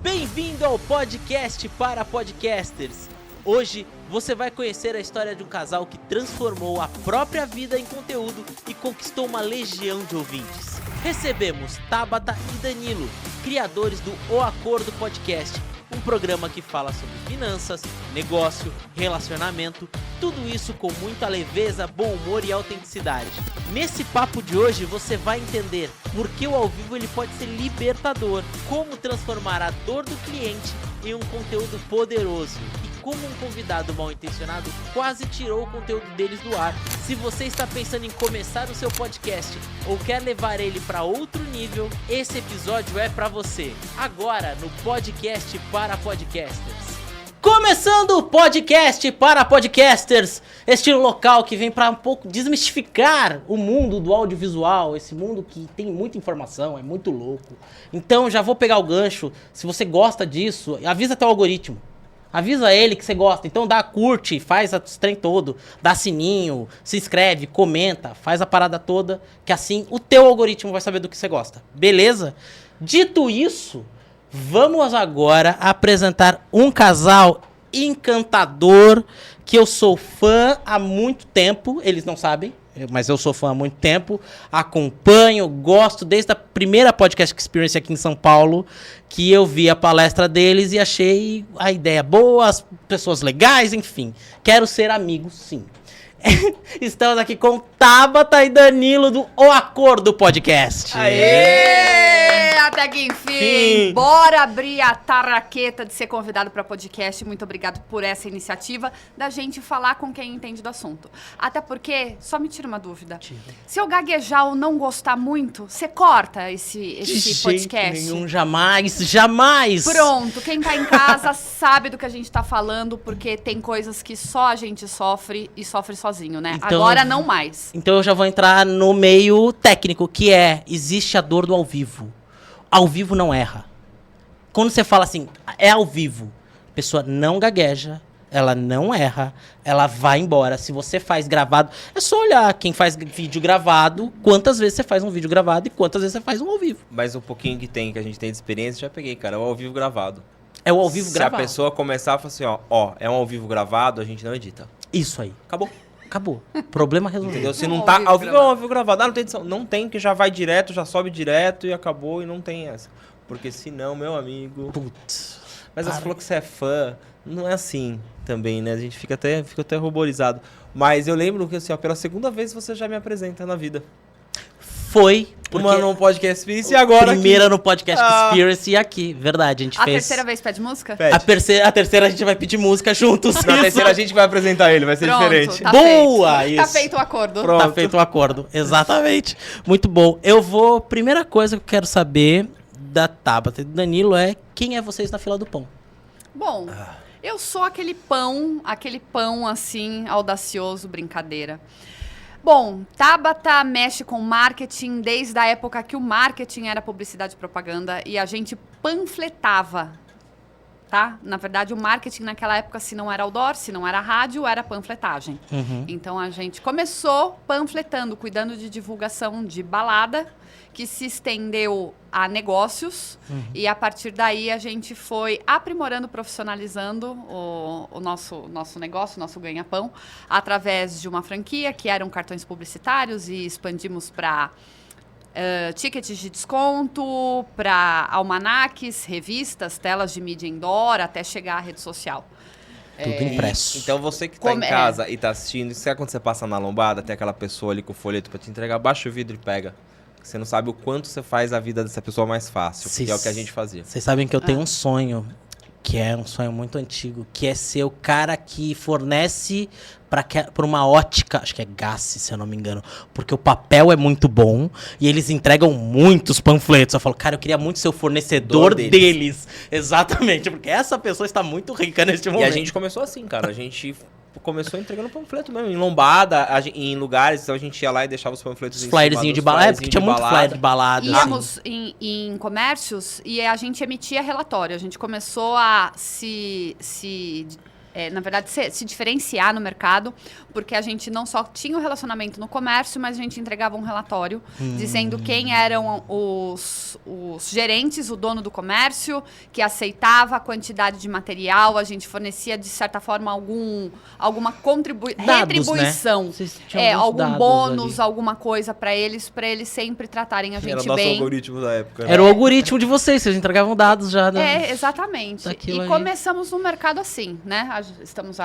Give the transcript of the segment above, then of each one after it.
Bem-vindo ao podcast para podcasters. Hoje você vai conhecer a história de um casal que transformou a própria vida em conteúdo e conquistou uma legião de ouvintes. Recebemos Tabata e Danilo, criadores do O Acordo Podcast, um programa que fala sobre finanças, negócio, relacionamento, tudo isso com muita leveza, bom humor e autenticidade. Nesse papo de hoje você vai entender por que o ao vivo ele pode ser libertador, como transformar a dor do cliente em um conteúdo poderoso e como um convidado mal intencionado quase tirou o conteúdo deles do ar. Se você está pensando em começar o seu podcast ou quer levar ele para outro nível, esse episódio é para você. Agora no podcast para podcasters. Começando o podcast para podcasters, estilo local que vem para um pouco desmistificar o mundo do audiovisual, esse mundo que tem muita informação, é muito louco. Então já vou pegar o gancho, se você gosta disso, avisa teu algoritmo. Avisa ele que você gosta, então dá curte, faz o trem todo, dá sininho, se inscreve, comenta, faz a parada toda, que assim o teu algoritmo vai saber do que você gosta, beleza? Dito isso, vamos agora apresentar um casal encantador que eu sou fã há muito tempo, eles não sabem, mas eu sou fã há muito tempo, acompanho, gosto desde a primeira Podcast Experience aqui em São Paulo, que eu vi a palestra deles e achei a ideia boa, as pessoas legais, enfim. Quero ser amigo, sim. Estamos aqui com Tabata e Danilo do O Acordo Podcast. Aê! Até que enfim! Sim. Bora abrir a tarraqueta de ser convidado para podcast. Muito obrigado por essa iniciativa da gente falar com quem entende do assunto. Até porque, só me tira uma dúvida. Se eu gaguejar ou não gostar muito, você corta esse podcast? Nenhum, jamais! Pronto, quem tá em casa sabe do que a gente tá falando, porque tem coisas que só a gente sofre e sofre sozinho, né? Então, agora não mais. Então eu já vou entrar no meio técnico, que existe a dor do ao vivo. Ao vivo não erra. Quando você fala assim, é ao vivo, a pessoa não gagueja, ela não erra, ela vai embora. Se você faz gravado, é só olhar quem faz vídeo gravado, quantas vezes você faz um vídeo gravado e quantas vezes você faz um ao vivo. Mas um pouquinho que a gente tem de experiência, já peguei, cara, é o ao vivo gravado. É o ao vivo gravado. Se a pessoa começar a falar assim, ó, é um ao vivo gravado, a gente não edita. Isso aí. Acabou. Problema resolvido. Entendeu? Se não tá ao vivo, é um ao vivo gravado. Ah, não tem edição. Não tem, que já vai direto, já sobe direto e acabou e não tem essa. Porque senão, meu amigo... Putz. Mas você falou que você é fã, não é assim também, né? A gente fica até ruborizado. Mas eu lembro que, assim, ó, pela segunda vez você já me apresenta na vida. Foi. Uma no Podcast Experience e agora primeira aqui. no Podcast Experience e aqui. Verdade, a gente fez... terceira vez pede música? Pede. A terceira a gente vai pedir música juntos. Na terceira a gente vai apresentar ele, vai ser Pronto, diferente. tá Boa! feito. Isso. Tá feito o acordo. Pronto. Tá feito o acordo. Exatamente. Muito bom. Primeira coisa que eu quero saber da Tabata e do Danilo é quem é vocês na fila do pão. Bom, eu sou aquele pão assim, audacioso, brincadeira. Bom, Tabata mexe com marketing desde a época que o marketing era publicidade e propaganda e a gente panfletava, tá? Na verdade, o marketing naquela época, se não era outdoor, se não era rádio, era panfletagem. Então, a gente começou panfletando, cuidando de divulgação de balada, que se estendeu a negócios. E, a partir daí, a gente foi aprimorando, profissionalizando o nosso negócio, o nosso ganha-pão, através de uma franquia, que eram cartões publicitários, e expandimos para... tickets de desconto, para almanaques, revistas, telas de mídia indoor, até chegar à rede social. Tudo impresso. Então você que tá em casa e tá assistindo, sabe quando você passa na lombada, tem aquela pessoa ali com o folheto pra te entregar, baixa o vidro e pega. Você não sabe o quanto você faz a vida dessa pessoa mais fácil, que é o que a gente fazia. Vocês sabem que eu tenho um sonho, que é um sonho muito antigo, que é ser o cara que fornece para uma ótica, acho que é Gassi, se eu não me engano, porque o papel é muito bom e eles entregam muitos panfletos. Eu falo, cara, eu queria muito ser o fornecedor deles. Exatamente, porque essa pessoa está muito rica neste momento. E a gente começou assim, cara, a gente começou entregando panfleto mesmo, em lombada, em lugares, então a gente ia lá e deixava os panfletos em flyerzinho de balada, porque tinha muito flyer de balada. Íamos em comércios e a gente emitia relatório. A gente começou a se na verdade, se diferenciar no mercado, porque a gente não só tinha o relacionamento no comércio, mas a gente entregava um relatório dizendo quem eram os gerentes, o dono do comércio, que aceitava a quantidade de material, a gente fornecia, de certa forma, alguma retribuição. Né? Algum bônus, alguma coisa para eles sempre tratarem a gente Era o nosso bem. algoritmo da época. Né? Era o algoritmo de vocês entregavam dados já. Né? Exatamente. Daquilo E começamos no mercado assim, né? Estamos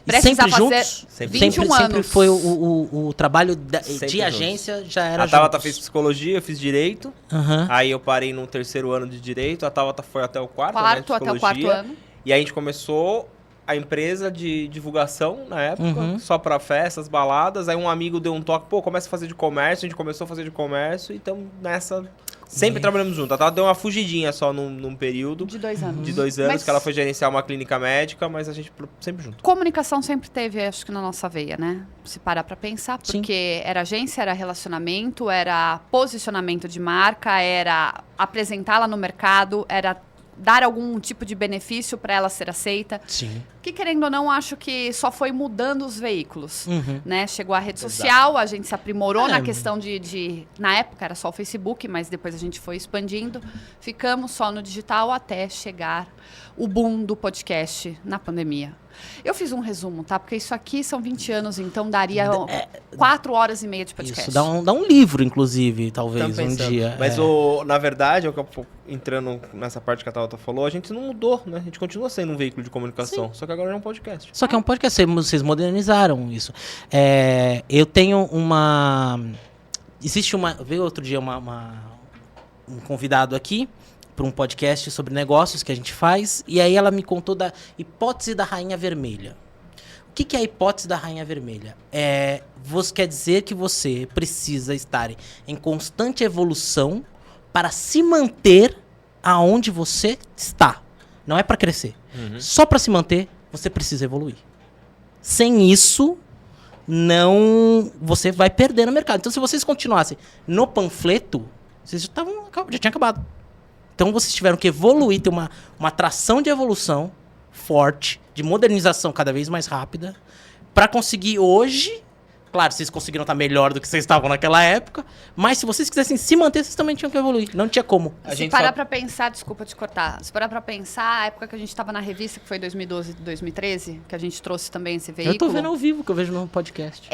prestes a fazer juntos? 21 anos. Sempre foi o trabalho de agência, já era A Tabata fez psicologia, eu fiz direito. Uhum. Aí eu parei no 3º ano de direito, a Tabata foi até o 4º, né, até o 4º ano. E aí a gente começou a empresa de divulgação na época, só pra festas, baladas. Aí um amigo deu um toque, começa a fazer de comércio, a gente começou a fazer de comércio e estamos nessa... Sempre trabalhamos junto. A Tata deu uma fugidinha só num período. De 2 anos. De 2 anos, que ela foi gerenciar uma clínica médica, mas a gente sempre junto. Comunicação sempre teve, acho que na nossa veia, né? Se parar pra pensar, porque era agência, era relacionamento, era posicionamento de marca, era apresentá-la no mercado, era dar algum tipo de benefício para ela ser aceita. Sim. Que, querendo ou não, acho que só foi mudando os veículos, né? Chegou a rede social, a gente se aprimorou na questão de... Na época era só o Facebook, mas depois a gente foi expandindo. Ficamos só no digital até chegar o boom do podcast na pandemia. Eu fiz um resumo, tá? Porque isso aqui são 20 anos, então daria 4 horas e meia de podcast. Isso, dá um livro, inclusive, talvez, um dia. Mas, na verdade, entrando nessa parte que a Tata falou, a gente não mudou, né? A gente continua sendo um veículo de comunicação, só que agora é um podcast. Só que é um podcast, vocês modernizaram isso. Eu tenho uma... Veio outro dia um convidado aqui para um podcast sobre negócios que a gente faz, e aí ela me contou da hipótese da Rainha Vermelha. O que é a hipótese da Rainha Vermelha? Quer dizer que você precisa estar em constante evolução para se manter aonde você está. Não é para crescer. Só para se manter, você precisa evoluir. Sem isso, você vai perder no mercado. Então, se vocês continuassem no panfleto, vocês já tinha acabado. Então, vocês tiveram que evoluir, ter uma atração de evolução forte, de modernização cada vez mais rápida, para conseguir hoje... Claro, vocês conseguiram estar melhor do que vocês estavam naquela época, mas se vocês quisessem se manter, vocês também tinham que evoluir. Não tinha como. Se parar pra pensar, desculpa te cortar, se parar pra pensar, a época que a gente estava na revista, que foi 2012, 2013, que a gente trouxe também esse veículo. Eu tô vendo ao vivo, que eu vejo no podcast.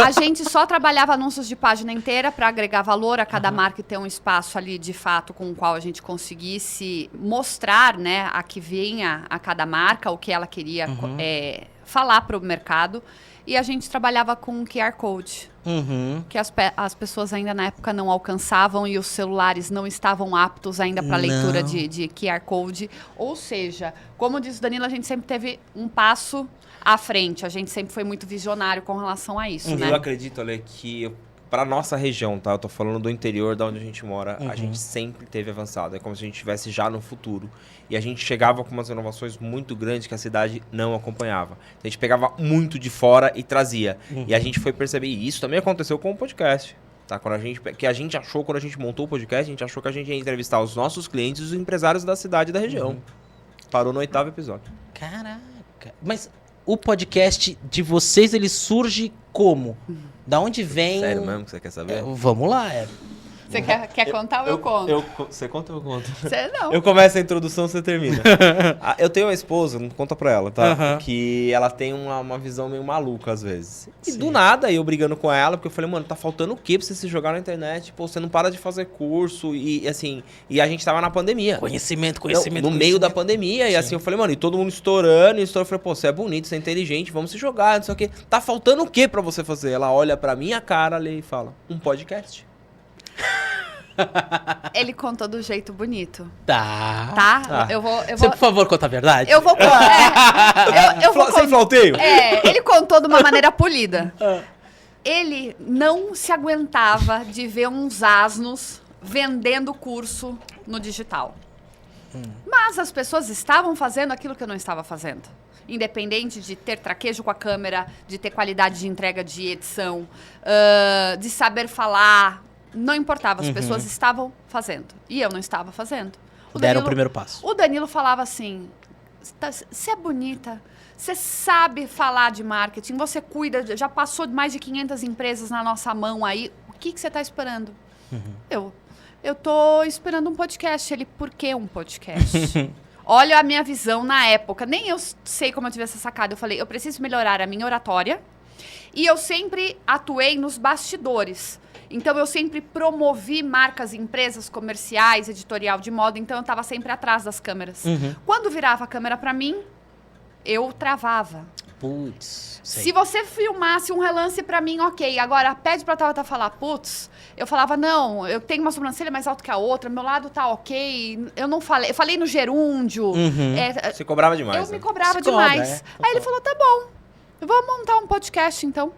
A gente só trabalhava anúncios de página inteira para agregar valor a cada marca e ter um espaço ali, de fato, com o qual a gente conseguisse mostrar, né, a que vinha a cada marca, o que ela queria falar pro mercado. E a gente trabalhava com QR Code, que as pessoas ainda na época não alcançavam e os celulares não estavam aptos ainda para leitura de QR Code. Ou seja, como diz o Danilo, a gente sempre teve um passo à frente. A gente sempre foi muito visionário com relação a isso, né? Eu acredito, Ale, que para nossa região, tá? Eu tô falando do interior, da onde a gente mora, a gente sempre teve avançado. É como se a gente estivesse já no futuro. E a gente chegava com umas inovações muito grandes que a cidade não acompanhava. A gente pegava muito de fora e trazia. E a gente foi perceber, e isso também aconteceu com o podcast. Tá? Quando a gente achou, quando a gente montou o podcast, a gente achou que a gente ia entrevistar os nossos clientes e os empresários da cidade e da região. Parou no 8º episódio. Caraca. Mas o podcast de vocês, ele surge como? Da onde vem... Sério mesmo que você quer saber? Vamos lá, Você quer contar ou eu conto? Você conta ou eu conto? Você não. Eu começo a introdução, você termina. Eu tenho uma esposa, não conta pra ela, tá? Que ela tem uma visão meio maluca às vezes. E do nada, eu brigando com ela, porque eu falei, mano, tá faltando o quê pra você se jogar na internet? Pô, você não para de fazer curso e assim... E a gente tava na pandemia. Conhecimento. No meio da pandemia. E assim, eu falei, mano, e todo mundo estourando. Eu falei, pô, você é bonito, você é inteligente, vamos se jogar, não sei o quê. Tá faltando o quê pra você fazer? Ela olha pra minha cara ali e fala, um podcast. Ele contou do jeito bonito. Tá? Eu vou... Você, por favor, conta a verdade? Eu vou... Sem flauteio? Ele contou de uma maneira polida. Ele não se aguentava de ver uns asnos vendendo curso no digital. Mas as pessoas estavam fazendo aquilo que eu não estava fazendo. Independente de ter traquejo com a câmera, de ter qualidade de entrega de edição, de saber falar... Não importava, as pessoas estavam fazendo. E eu não estava fazendo. Deram o primeiro passo. O Danilo falava assim, você é bonita, você sabe falar de marketing, você cuida, já passou de mais de 500 empresas na nossa mão aí, o que você está esperando? Eu tô esperando um podcast. Ele, por que um podcast? Olha a minha visão na época. Nem eu sei como eu tive essa sacada. Eu falei, eu preciso melhorar a minha oratória. E eu sempre atuei nos bastidores. Então, eu sempre promovi marcas, empresas comerciais, editorial de moda. Então, eu estava sempre atrás das câmeras. Quando virava a câmera para mim, eu travava. Putz. Se você filmasse um relance pra mim, ok. Agora, pede pra Tabata falar, putz. Eu falava, não, eu tenho uma sobrancelha mais alta que a outra, meu lado tá ok. Eu não falei. Eu falei no gerúndio. Você cobrava demais. Eu me cobrava demais. Aí ele falou, tá bom. Eu vou montar um podcast, então.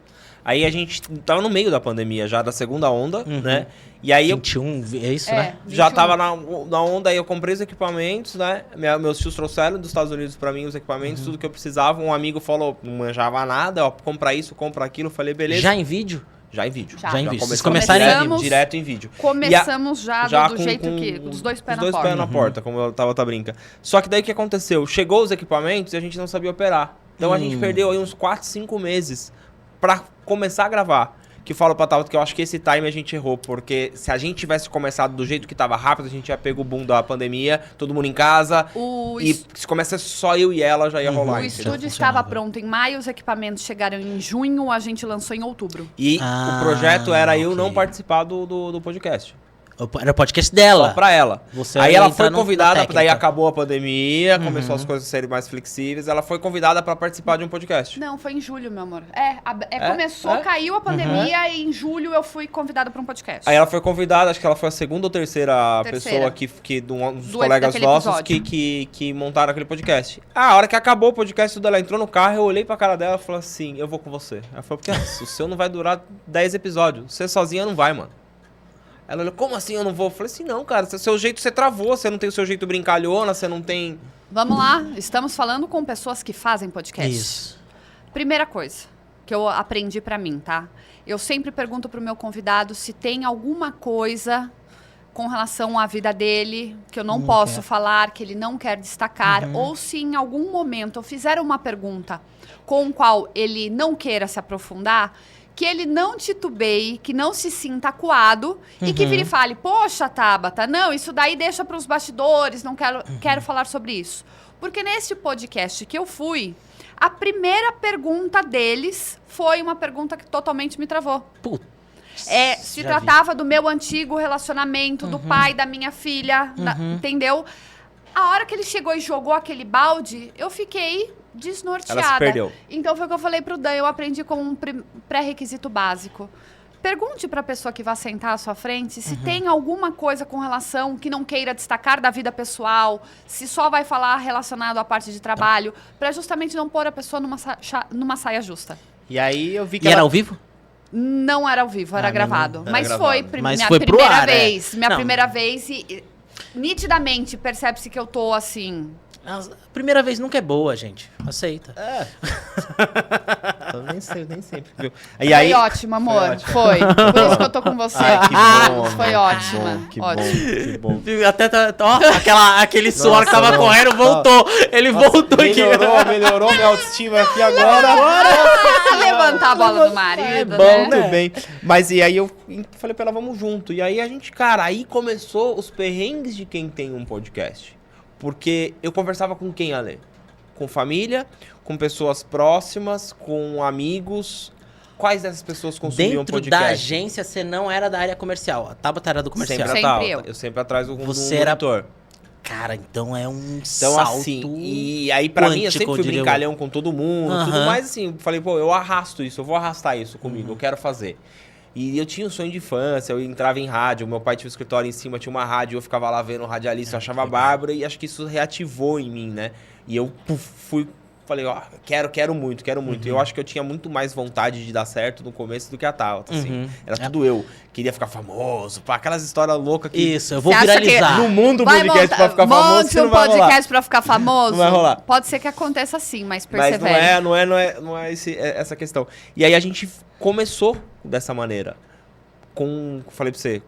Aí a gente tava no meio da pandemia, já da segunda onda, né? E aí 21, é isso, né? Já tava na onda, aí eu comprei os equipamentos, né? Meus tios trouxeram dos Estados Unidos pra mim os equipamentos, tudo que eu precisava. Um amigo falou, não manjava nada, ó, compra isso, compra aquilo. Eu falei, beleza. Já em vídeo? Já em vídeo. Já em vídeo. Vocês começaram direto em vídeo. Começamos já do jeito que... Com os dois pés na porta. Os dois pés na porta, como eu tava brinca. Só que daí o que aconteceu? Chegou os equipamentos e a gente não sabia operar. Então a gente perdeu aí uns 4, 5 meses pra começar a gravar. Que eu falo pra Tabata que eu acho que esse time a gente errou, porque se a gente tivesse começado do jeito que tava rápido, a gente já pegou o boom da pandemia, todo mundo em casa, e se começasse só eu e ela, já ia rolar. O estúdio estava pronto em maio, os equipamentos chegaram em junho, a gente lançou em outubro. E o projeto era eu não participar do podcast. Era o podcast dela. Só pra ela. Você aí ela foi convidada, daí acabou. acabou a pandemia, começou as coisas a serem mais flexíveis, ela foi convidada pra participar de um podcast. Não, foi em julho, meu amor. Começou, caiu a pandemia e em julho eu fui convidada pra um podcast. Aí ela foi convidada, acho que ela foi a segunda ou terceira pessoa dos colegas nossos que montaram aquele podcast. A hora que acabou o podcast, tudo, ela entrou no carro, eu olhei pra cara dela e falei assim, eu vou com você. Ela falou, porque o seu não vai durar 10 episódios, você sozinha não vai, mano. Ela olhou, como assim eu não vou? Eu falei assim, não, cara, seu jeito você travou, você não tem o seu jeito brincalhona, você não tem... Vamos lá, estamos falando com pessoas que fazem podcast. Isso. Primeira coisa que eu aprendi pra mim, tá? Eu sempre pergunto pro meu convidado se tem alguma coisa com relação à vida dele que eu não posso falar, que ele não quer destacar, ou se em algum momento eu fizer uma pergunta com qual ele não queira se aprofundar, que ele não titubeie, que não se sinta acuado e que vire e fale, poxa, Tabata, não, isso daí deixa para os bastidores, não quero falar sobre isso. Porque nesse podcast que eu fui, a primeira pergunta deles foi uma pergunta que totalmente me travou. Putz, se tratava do meu antigo relacionamento, do pai da minha filha, entendeu? A hora que ele chegou e jogou aquele balde, eu fiquei desnorteada. Ela se perdeu. Então foi o que eu falei pro Dan, eu aprendi como um pré-requisito básico. Pergunte pra pessoa que vai sentar à sua frente se tem alguma coisa com relação que não queira destacar da vida pessoal, se só vai falar relacionado à parte de trabalho, pra justamente não pôr a pessoa numa saia justa. E aí eu vi que era ao vivo? Não era ao vivo, era gravado. Mas foi Mas minha foi pro primeira ar, vez. Minha Não. primeira vez e nitidamente percebe-se que eu tô assim... A primeira vez nunca é boa, gente. Aceita. Eu nem sempre, viu? Foi ótimo, amor. Foi. Por isso que eu tô com você. Ai, que bom, Foi amor, ótima. que Ótimo. bom. Até aquele suor que tava correndo voltou. Ele voltou aqui. Melhorou minha autoestima aqui agora. Levantar a bola do marido, Bom, né? tudo bem. Mas e aí eu falei pra ela, vamos junto. E aí a gente, cara, aí começou os perrengues de quem tem um podcast. Porque eu conversava com quem, Ale? Com família, com pessoas próximas, com amigos. Quais dessas pessoas consumiam Dentro podcast? da agência, você não era da área comercial. A Tabata era do comercial. Sempre, Sempre eu. Eu sempre atrás do Você era- monitor. Cara, então é um Então, salto assim, e aí pra mim, eu sempre fui diria eu. brincalhão com todo mundo, tudo Aham. mais assim, eu falei, pô, eu arrasto isso, eu vou arrastar isso comigo, eu quero fazer. E eu tinha um sonho de infância, eu entrava em rádio, meu pai tinha um escritório em cima, tinha uma rádio, eu ficava lá vendo o radialista, eu achava bárbaro, e acho que isso reativou em mim, né? E eu falei, ó, quero muito. E eu acho que eu tinha muito mais vontade de dar certo no começo do que a Tabata, assim. Era tudo eu. Queria ficar famoso, pá, aquelas histórias loucas que... Isso, eu vou Você acha que viralizar. No mundo Vai podcast pra ficar famoso, monte você não um vai rolar. podcast pra ficar famoso. Não vai rolar. Pode ser que aconteça sim, mas Mas persevere. não é essa questão. E aí a gente começou dessa maneira. Falei pra você,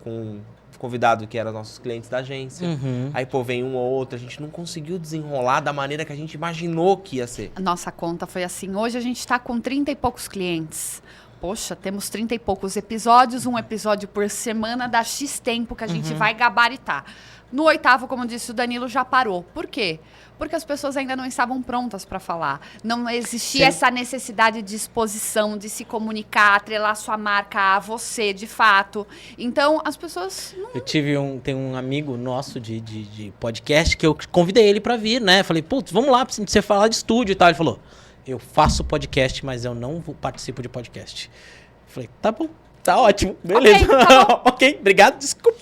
convidado que eram nossos clientes da agência. Aí, pô, vem um ou outro. A gente não conseguiu desenrolar da maneira que a gente imaginou que ia ser. A nossa conta foi assim. Hoje a gente está com 30 e poucos clientes. Poxa, temos 30 e poucos episódios. Um episódio por semana dá X tempo que a gente vai gabaritar. No 8º, como disse o Danilo, já parou. Por quê? Porque as pessoas ainda não estavam prontas para falar. Não existia essa necessidade de exposição, de se comunicar, atrelar sua marca a você, de fato. Então, as pessoas... Eu tem um amigo nosso de podcast que eu convidei ele para vir, né? Falei, putz, vamos lá pra você falar de estúdio e tal. Ele falou, eu faço podcast, mas eu não participo de podcast. Eu falei, tá bom, tá ótimo, beleza. Ok, tá bom. Ok, obrigado, desculpa.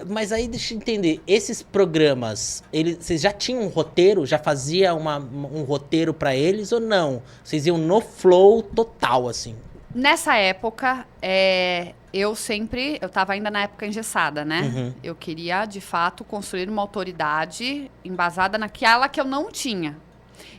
Mas aí deixa eu entender, esses programas, vocês já tinham um roteiro? Já fazia um roteiro pra eles ou não? Vocês iam no flow total, assim? Nessa época, eu tava ainda na época engessada, né? Eu queria, de fato, construir uma autoridade embasada naquela que eu não tinha.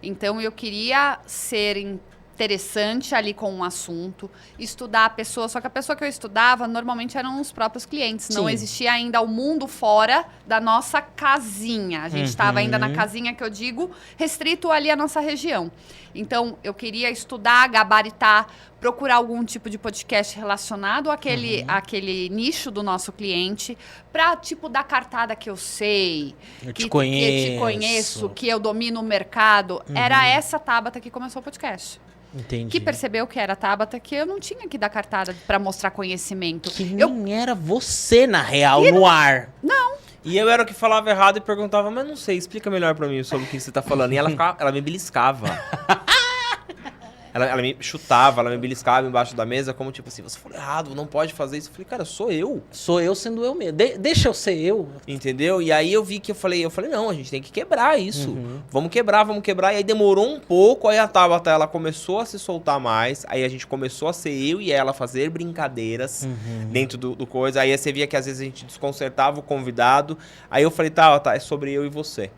Então, eu queria ser interessante ali com um assunto, estudar a pessoa, só que a pessoa que eu estudava normalmente eram os próprios clientes, Sim. não existia ainda o mundo fora da nossa casinha, a gente estava ainda na casinha que eu digo, restrito ali à nossa região. Então, eu queria estudar, gabaritar, procurar algum tipo de podcast relacionado àquele nicho do nosso cliente, pra, tipo, dar cartada que eu sei, que eu te conheço, que eu domino o mercado. Era essa Tabata que começou o podcast. Entendi. Que percebeu que era a Tabata, que eu não tinha que dar cartada pra mostrar conhecimento. Que nem era você, na real, no ar. Não. E eu era o que falava errado e perguntava, mas não sei, explica melhor pra mim sobre o que você tá falando. E ela me beliscava. Ela me chutava, ela me beliscava embaixo da mesa, como tipo assim, você falou errado, não pode fazer isso. Eu falei, cara, sou eu. Sou eu sendo eu mesmo. Deixa eu ser eu. Entendeu? E aí eu vi que eu falei, não, a gente tem que quebrar isso. Vamos quebrar. E aí demorou um pouco, aí a Tabata, ela começou a se soltar mais, aí a gente começou a ser eu e ela fazer brincadeiras dentro do coisa. Aí você via que às vezes a gente desconcertava o convidado. Aí eu falei, Tabata, é sobre eu e você.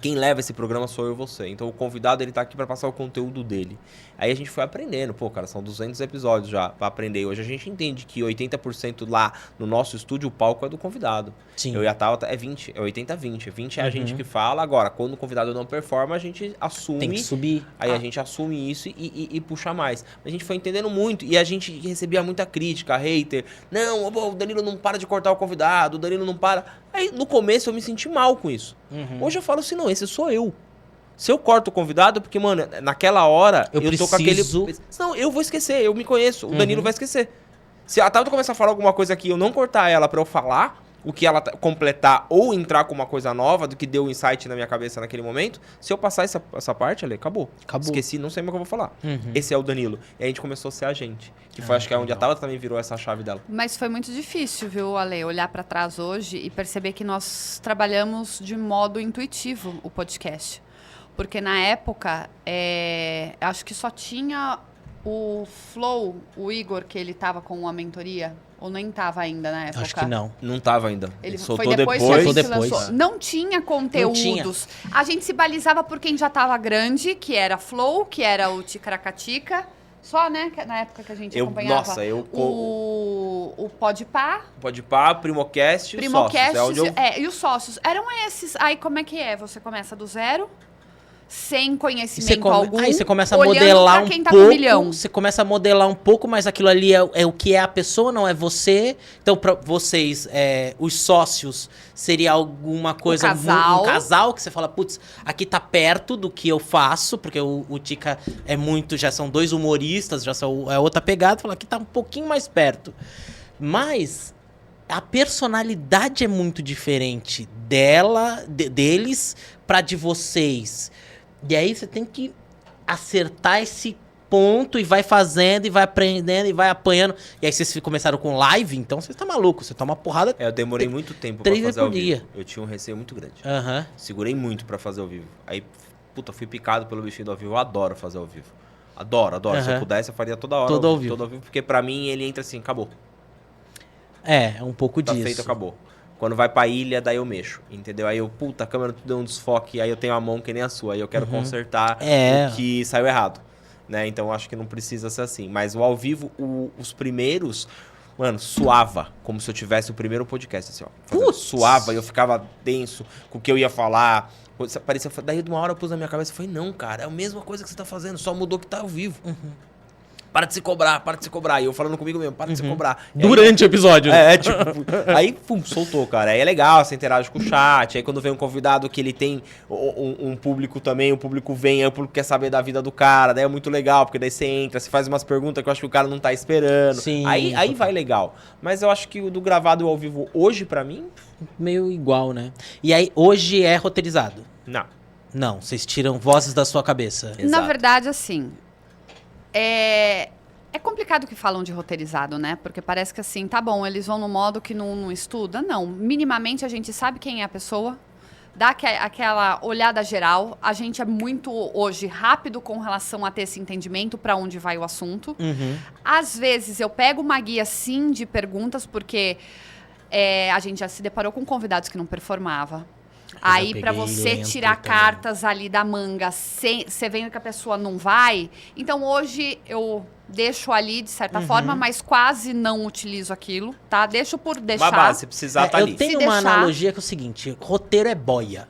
Quem leva esse programa sou eu e você. Então o convidado, ele tá aqui pra passar o conteúdo dele. Aí a gente foi aprendendo. Pô, cara, são 200 episódios já pra aprender. Hoje a gente entende que 80% lá no nosso estúdio, o palco é do convidado. Sim. Eu e a Tabata é 20, é 80-20. 20 é a gente que fala. Agora, quando o convidado não performa, a gente assume. Tem que subir. Aí a gente assume isso e puxa mais. A gente foi entendendo muito. E a gente recebia muita crítica, hater. Não, o Danilo não para de cortar o convidado, o Danilo não para. Aí no começo eu me senti mal com isso. Hoje eu falo assim, não, esse sou eu. Se eu corto o convidado, porque, mano, naquela hora eu tô com aquele... Não, eu vou esquecer, eu me conheço, o Danilo vai esquecer. Se a Tabata começar a falar alguma coisa aqui e eu não cortar ela pra eu falar, o que ela completar ou entrar com uma coisa nova do que deu um insight na minha cabeça naquele momento, se eu passar essa parte ali, acabou. Esqueci, não sei mais o que eu vou falar. Esse é o Danilo. E aí a gente começou a ser a gente. Que foi, acho que é onde a Tabata também virou essa chave dela. Mas foi muito difícil, viu, Ale, olhar pra trás hoje e perceber que nós trabalhamos de modo intuitivo o podcast. Porque na época, acho que só tinha o Flow, o Igor, que ele tava com uma mentoria. Ou nem tava ainda na época? Acho que não. Não tava ainda. Ele soltou foi depois. Soltou que a gente depois. lançou. Não tinha conteúdos. A gente se balizava por quem já tava grande, que era Flow, que era o Ticaracatica. Só, né? Na época que a gente acompanhava. Nossa, o Podpah. Podpah, Primocast e os sócios. E os sócios. Eram esses. Aí como é que é? Você começa do zero, sem conhecimento algum. Aí você começa a modelar um tá pouco. Você começa a modelar um pouco, mas aquilo ali é o que é a pessoa, não é você. Então, pra vocês, os sócios, seria alguma coisa... Um casal que você fala, putz, aqui tá perto do que eu faço, porque o Tica é muito... Já são dois humoristas, já são outra pegada. Fala, aqui tá um pouquinho mais perto. Mas a personalidade é muito diferente deles pra de vocês. E aí você tem que acertar esse ponto e vai fazendo, e vai aprendendo, e vai apanhando. E aí vocês começaram com live, então você tá maluco, você toma uma porrada. Eu demorei muito tempo pra fazer ao vivo. Eu tinha um receio muito grande. Segurei muito pra fazer ao vivo. Aí, puta, fui picado pelo bichinho do ao vivo. Eu adoro fazer ao vivo. Adoro. Se eu pudesse, eu faria toda hora. Todo ao vivo. Porque pra mim, ele entra assim, acabou. É um pouco disso. Tá feito, acabou. Quando vai pra ilha, daí eu mexo, entendeu? Aí eu, puta, a câmera deu um desfoque, aí eu tenho a mão que nem a sua, aí eu quero consertar o que saiu errado, né? Então acho que não precisa ser assim. Mas o ao vivo, os primeiros, Mano, suava, como se eu tivesse o primeiro podcast, assim, ó. Putz. Suava e eu ficava tenso com o que eu ia falar. Parecia, daí de uma hora eu pus na minha cabeça e falei, não, cara, é a mesma coisa que você tá fazendo, só mudou que tá ao vivo. Para de se cobrar, para de se cobrar. E eu falando comigo mesmo, para de se cobrar. Durante o episódio. Né? Tipo, aí, pum, soltou, cara. Aí é legal, você interage com o chat. Aí quando vem um convidado que ele tem um público também, o público vem, aí o público quer saber da vida do cara. Daí é muito legal, porque daí você entra, você faz umas perguntas que eu acho que o cara não tá esperando. Sim. Aí vai legal. Mas eu acho que o do gravado ao vivo hoje, pra mim, Meio igual, né? E aí, hoje é roteirizado? não. Não, vocês tiram vozes da sua cabeça. Exato. Na verdade, assim, é complicado que falam de roteirizado, né? Porque parece que assim, tá bom, eles vão no modo que não estuda. Não, minimamente a gente sabe quem é a pessoa, dá aquela olhada geral. A gente é muito, hoje, rápido com relação a ter esse entendimento para onde vai o assunto. Às vezes eu pego uma guia, sim, de perguntas, porque a gente já se deparou com convidados que não performava. Aí, para você lento tirar também. cartas ali da manga, você vendo que a pessoa não vai. Então, hoje, eu deixo ali, de certa forma, mas quase não utilizo aquilo, tá? Deixo por deixar. Uma base, se precisar, tá eu ali. tenho Se uma deixar- analogia que é o seguinte: roteiro é boia.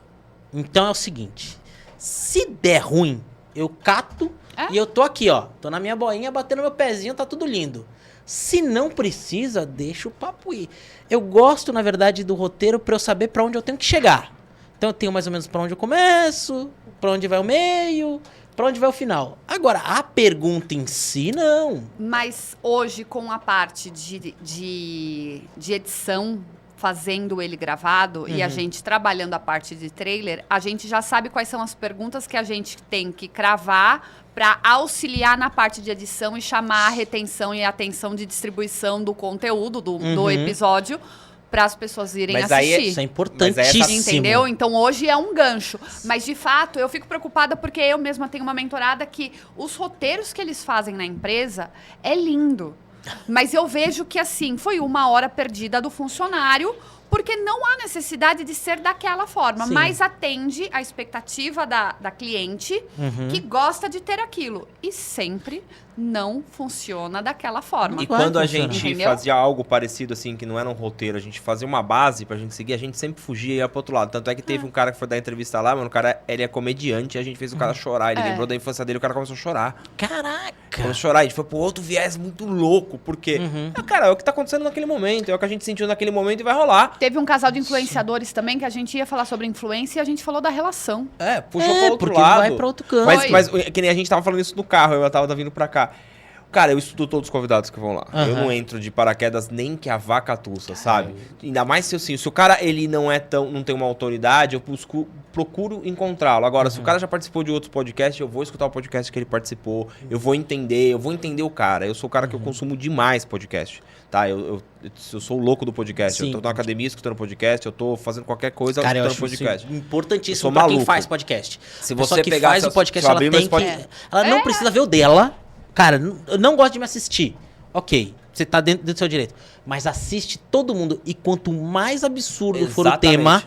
Então é o seguinte: se der ruim, eu cato e eu tô aqui, ó. Tô na minha boinha, batendo meu pezinho, tá tudo lindo. Se não precisa, deixa o papo ir. Eu gosto, na verdade, do roteiro pra eu saber pra onde eu tenho que chegar. Então eu tenho mais ou menos pra onde eu começo, pra onde vai o meio, pra onde vai o final. Agora, a pergunta em si, não. Mas hoje, com a parte de edição, fazendo ele gravado e a gente trabalhando a parte de trailer, a gente já sabe quais são as perguntas que a gente tem que cravar para auxiliar na parte de edição e chamar a retenção e a atenção de distribuição do conteúdo, do episódio, para as pessoas irem Mas aí assistir. Isso é importantíssimo. Entendeu? Então hoje é um gancho. Mas de fato, eu fico preocupada porque eu mesma tenho uma mentorada que os roteiros que eles fazem na empresa é lindo. Mas eu vejo que assim, foi uma hora perdida do funcionário, porque não há necessidade de ser daquela forma, Sim. mas atende a expectativa da cliente que gosta de ter aquilo. E sempre não funciona daquela forma. E vai quando a funcionar. gente Entendeu? fazia algo parecido, assim, que não era um roteiro, a gente fazia uma base pra gente seguir, a gente sempre fugia e ia pro outro lado. Tanto é que teve um cara que foi dar entrevista lá, mano, o cara, ele é comediante, e a gente fez o cara chorar. Ele lembrou da infância dele, o cara começou a chorar. Caraca! Começou a chorar, a gente foi pro outro viés muito louco, porque, cara, é o que tá acontecendo naquele momento, é o que a gente sentiu naquele momento e vai rolar. Teve um casal de influenciadores também que a gente ia falar sobre influência e a gente falou da relação. Puxou pro outro porque lado. vai pra outro canto. Mas que nem a gente tava falando isso no carro, eu tava vindo pra cá. Cara, eu estudo todos os convidados que vão lá. Eu não entro de paraquedas nem que a vaca tussa, sabe? Ainda mais se assim, se o cara ele não tem uma autoridade, eu procuro encontrá-lo. Agora, se o cara já participou de outros podcasts, eu vou escutar o podcast que ele participou, eu vou entender o cara. Eu sou o cara que eu consumo demais podcast, tá? Eu sou o louco do podcast. Sim. Eu tô na academia escutando podcast, eu tô fazendo qualquer coisa Cara, eu escutando acho podcast. isso importantíssimo Eu sou pra quem maluco. faz podcast. Se A pessoa você que pegar faz seu- o podcast, se eu ela abrir tem meu que... Spotify- Ela não precisa ver o dela. Cara, eu não gosto de me assistir. Ok, você tá dentro do seu direito. Mas assiste todo mundo. E quanto mais absurdo for o Exatamente. tema,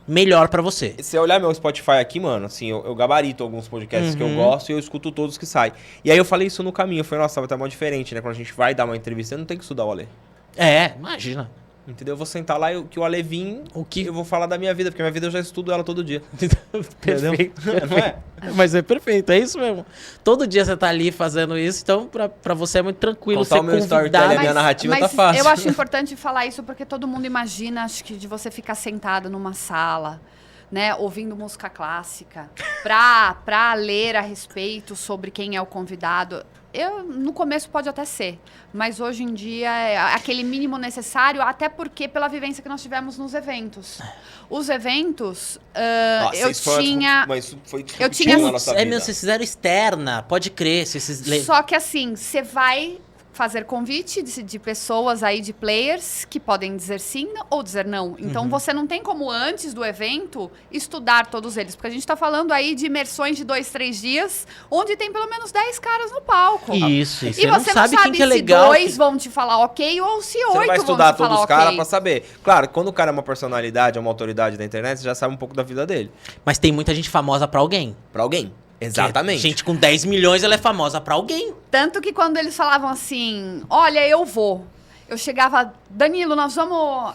melhor pra você. Se eu olhar meu Spotify aqui, mano, assim, eu gabarito alguns podcasts que eu gosto e eu escuto todos que saem. E aí eu falei isso no caminho, eu falei, nossa, vai estar mó diferente, né? Quando a gente vai dar uma entrevista, eu não tenho que estudar o Ale. Imagina. Entendeu? Eu vou sentar lá e que o Ale vir, O que- eu vou falar da minha vida, porque minha vida eu já estudo ela todo dia. Perfeito. Não é? Mas é perfeito, é isso mesmo. Todo dia você tá ali fazendo isso, então pra você é muito tranquilo Contar ser o meu convidado. storytelling, a minha narrativa tá fácil. Eu acho importante falar isso porque todo mundo imagina, acho que de você ficar sentado numa sala, né, ouvindo música clássica, pra ler a respeito sobre quem é o convidado. No começo pode até ser, mas hoje em dia é aquele mínimo necessário, até porque pela vivência que nós tivemos nos eventos. Os eventos, Nossa, eu isso foi tinha... mas isso foi eu tinha- na nossa vida. Meu, vocês fizeram externa, pode crer. Só que assim, você vai fazer convite de pessoas aí, de players, que podem dizer sim ou dizer não. Então, você não tem como, antes do evento, estudar todos eles. Porque a gente tá falando aí de imersões de 2, 3 dias, onde tem pelo menos 10 caras no palco. Isso, E você você não sabe quem que é se legal. 2 vão te falar ok ou se 8 Você não vai vão estudar te todos falar os caras ok. pra saber. Claro, quando o cara é uma personalidade, é uma autoridade da internet, você já sabe um pouco da vida dele. Mas tem muita gente famosa pra alguém. Pra alguém. Exatamente. Gente com 10 milhões, ela é famosa pra alguém. Tanto que quando eles falavam assim, olha, eu vou. eu chegava, Danilo, nós vamos...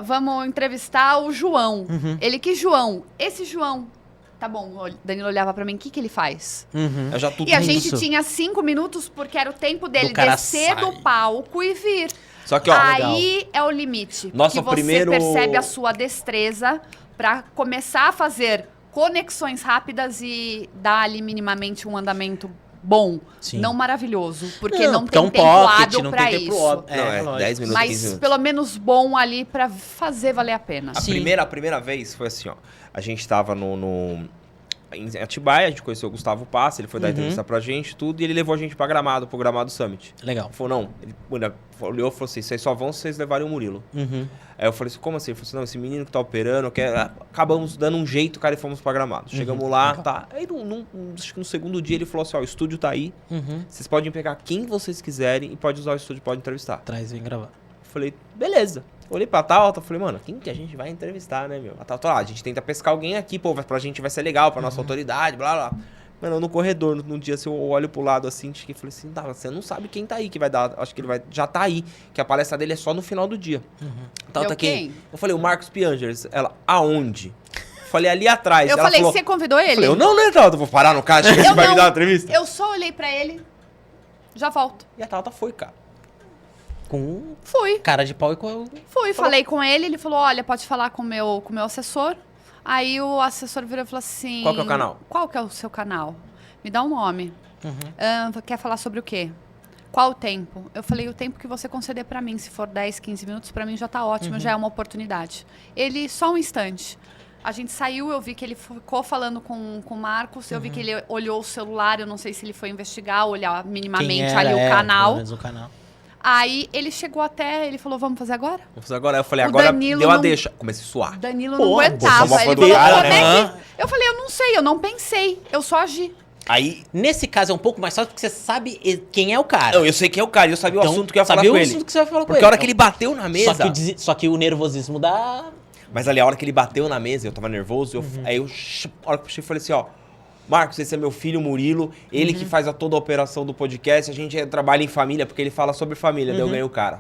vamos entrevistar o João. Ele, que João? Esse João. Tá bom, o Danilo olhava pra mim, o que ele faz? Eu já tudo E a gente isso. tinha 5 minutos, porque era o tempo dele Do cara descer sai. do palco e vir. Só que, ó, Aí é o limite. Nosso que você primeiro- percebe a sua destreza pra começar a fazer conexões rápidas e dar ali minimamente um andamento bom. Sim. Não maravilhoso, porque não porque é tem um tempo pocket, hábil não pra tem tempo isso. óbvio. não, é lógico. 10 minutos, 15 Mas minutos. pelo menos bom ali pra fazer valer a pena. A Sim. primeira vez foi assim, ó. A gente tava em Atibaia, a gente conheceu o Gustavo Passa, ele foi dar entrevista pra gente, tudo, e ele levou a gente pra Gramado, pro Gramado Summit. Legal. Ele falou, não, ele olhou e falou assim, vocês só vão se vocês levarem o Murilo. Aí eu falei assim, como assim? Ele falou assim, não, esse menino que tá operando, acabamos dando um jeito, cara, e fomos pra Gramado. Chegamos lá, tá. Aí acho que no segundo dia ele falou assim, ó, o estúdio tá aí, vocês podem pegar quem vocês quiserem e pode usar o estúdio, pode entrevistar. Traz e vem gravar. Eu falei, beleza. Olhei pra Tauta, falei, mano, quem que a gente vai entrevistar, né, meu? A Tauta, a gente tenta pescar alguém aqui, pô, pra gente vai ser legal, pra nossa autoridade, blá, blá. Mano, no corredor, num dia, assim, eu olho pro lado, assim, e falei assim, tá, você não sabe quem tá aí que vai dar, acho que ele vai, já tá aí, que a palestra dele é só no final do dia. Tauta, Deu quem? Eu falei, o Marcos Piangers. Ela, aonde? Falei, ali atrás. Eu Ela falei, falou, você convidou ele? eu falei, eu não, Tauta, vou parar no caixa, que você vai me dar uma entrevista? Eu só olhei pra ele, já volto. E a Tauta foi, cara. Com Fui. cara de pau e com... Falei com ele falou, olha, pode falar com o meu assessor. Aí o assessor virou e falou assim... Qual que é o canal? Qual que é o seu canal? Me dá um nome. Quer falar sobre o quê? Qual o tempo? Eu falei, o tempo que você conceder pra mim. Se for 10, 15 minutos, pra mim já tá ótimo, já é uma oportunidade. Ele, só um instante. A gente saiu, eu vi que ele ficou falando com o Marcos, eu vi que ele olhou o celular, eu não sei se ele foi investigar, olhar minimamente ali o canal. pelo menos o canal. Aí ele chegou até, ele falou, vamos fazer agora? Vamos fazer agora. Eu falei, O agora Danilo deu a não- deixa. Comecei a suar. Danilo Pô, não sou aguentava. uma fã Ele do falou, cara, como né? é que... Eu falei, eu não sei, eu não pensei, eu só agi. Aí, Nesse caso é um pouco mais fácil porque você sabe quem é o cara. eu sei quem é o cara, e eu sabia o assunto que eu ia falar sabia com o ele. assunto que você vai falar com Porque ele. a hora que ele bateu na mesa... Só que o nervosismo dá... Mas ali, a hora que ele bateu na mesa, eu tava nervoso, aí eu, a hora que eu puxei, falei assim, ó, Marcos, esse é meu filho, Murilo, ele que faz toda a operação do podcast, a gente trabalha em família, porque ele fala sobre família, daí eu ganhei o cara.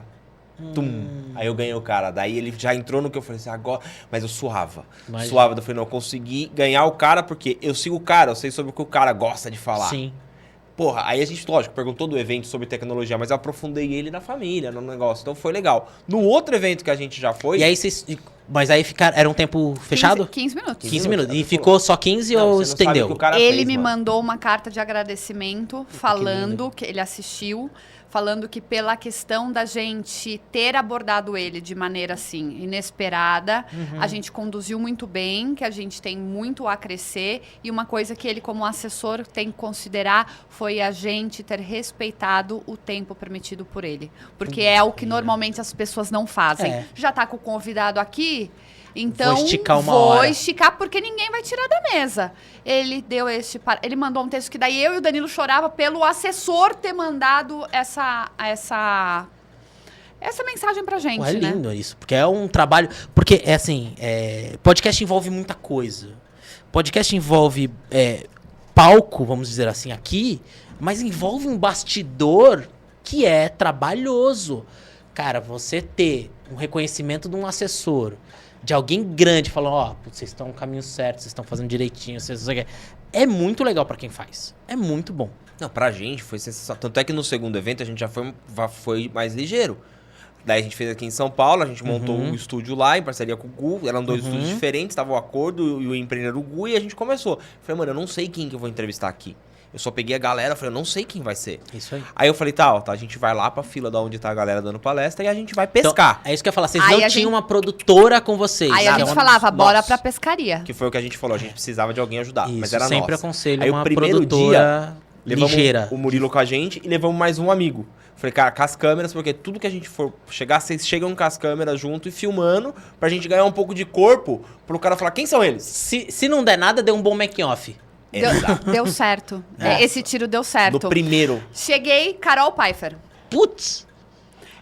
Aí eu ganhei o cara, daí ele já entrou no que eu falei assim, agora... Mas eu suava, Imagina. suava, eu falei, não, eu consegui ganhar o cara, porque eu sigo o cara, eu sei sobre o que o cara gosta de falar. Sim. Porra, aí a gente, lógico, perguntou do evento sobre tecnologia, mas eu aprofundei ele na família, no negócio, então foi legal. No outro evento que a gente já foi... E aí vocês... Mas aí ficaram... Era um tempo fechado? 15 minutos. 15 minutos. E Minutos. ficou só 15 Não, ou você não sabe estendeu? o que o cara Ele fez, me mano. mandou uma carta de agradecimento, falando que ele assistiu, falando que pela questão da gente ter abordado ele de maneira assim, inesperada, a gente conduziu muito bem, que a gente tem muito a crescer, e uma coisa que ele, como assessor, tem que considerar foi a gente ter respeitado o tempo permitido por ele. Porque é o que normalmente as pessoas não fazem. É. Já tá com o convidado aqui, então Vou esticar uma hora. esticar porque ninguém vai tirar da mesa. Ele deu ele mandou um texto que daí eu e o Danilo chorava pelo assessor ter mandado essa mensagem pra gente, Pô, é né? lindo isso, porque é um trabalho... Porque, é assim, podcast envolve muita coisa. Podcast envolve palco, vamos dizer assim, aqui, mas envolve um bastidor que é trabalhoso. Cara, você ter um reconhecimento de um assessor, de alguém grande, falando, ó, vocês estão no caminho certo, vocês estão fazendo direitinho, é muito legal pra quem faz. É muito bom. Não, pra gente foi sensacional. Tanto é que no segundo evento a gente já foi mais ligeiro. Daí a gente fez aqui em São Paulo, a gente montou um estúdio lá em parceria com o Gu. Eram dois estúdios diferentes, tava o Acordo e o empreendedor o Gu, e a gente começou. Falei, mano, eu não sei quem que eu vou entrevistar aqui. Eu só peguei a galera, falei, eu não sei quem vai ser. Isso aí. Aí eu falei, tá, a gente vai lá pra fila da onde tá a galera dando palestra e a gente vai pescar. Então, é isso que eu ia falar. Vocês Aí não a tinham gente- uma produtora com vocês. Aí a que é gente uma- falava, bora Nossa. pra pescaria. Que foi o que a gente falou, a gente precisava de alguém ajudar. Isso, mas era sempre nossa. aconselho Aí uma o primeiro produtora levamos ligeira. o Murilo com a gente e levamos mais um amigo. Falei, cara, com as câmeras, porque tudo que a gente for chegar, vocês chegam com as câmeras junto e filmando pra gente ganhar um pouco de corpo pro cara falar, quem são eles? Se não der nada, dê um bom making-off. Deu certo. Nossa. Esse tiro deu certo. No primeiro. Cheguei, Carol Pfeiffer. Putz!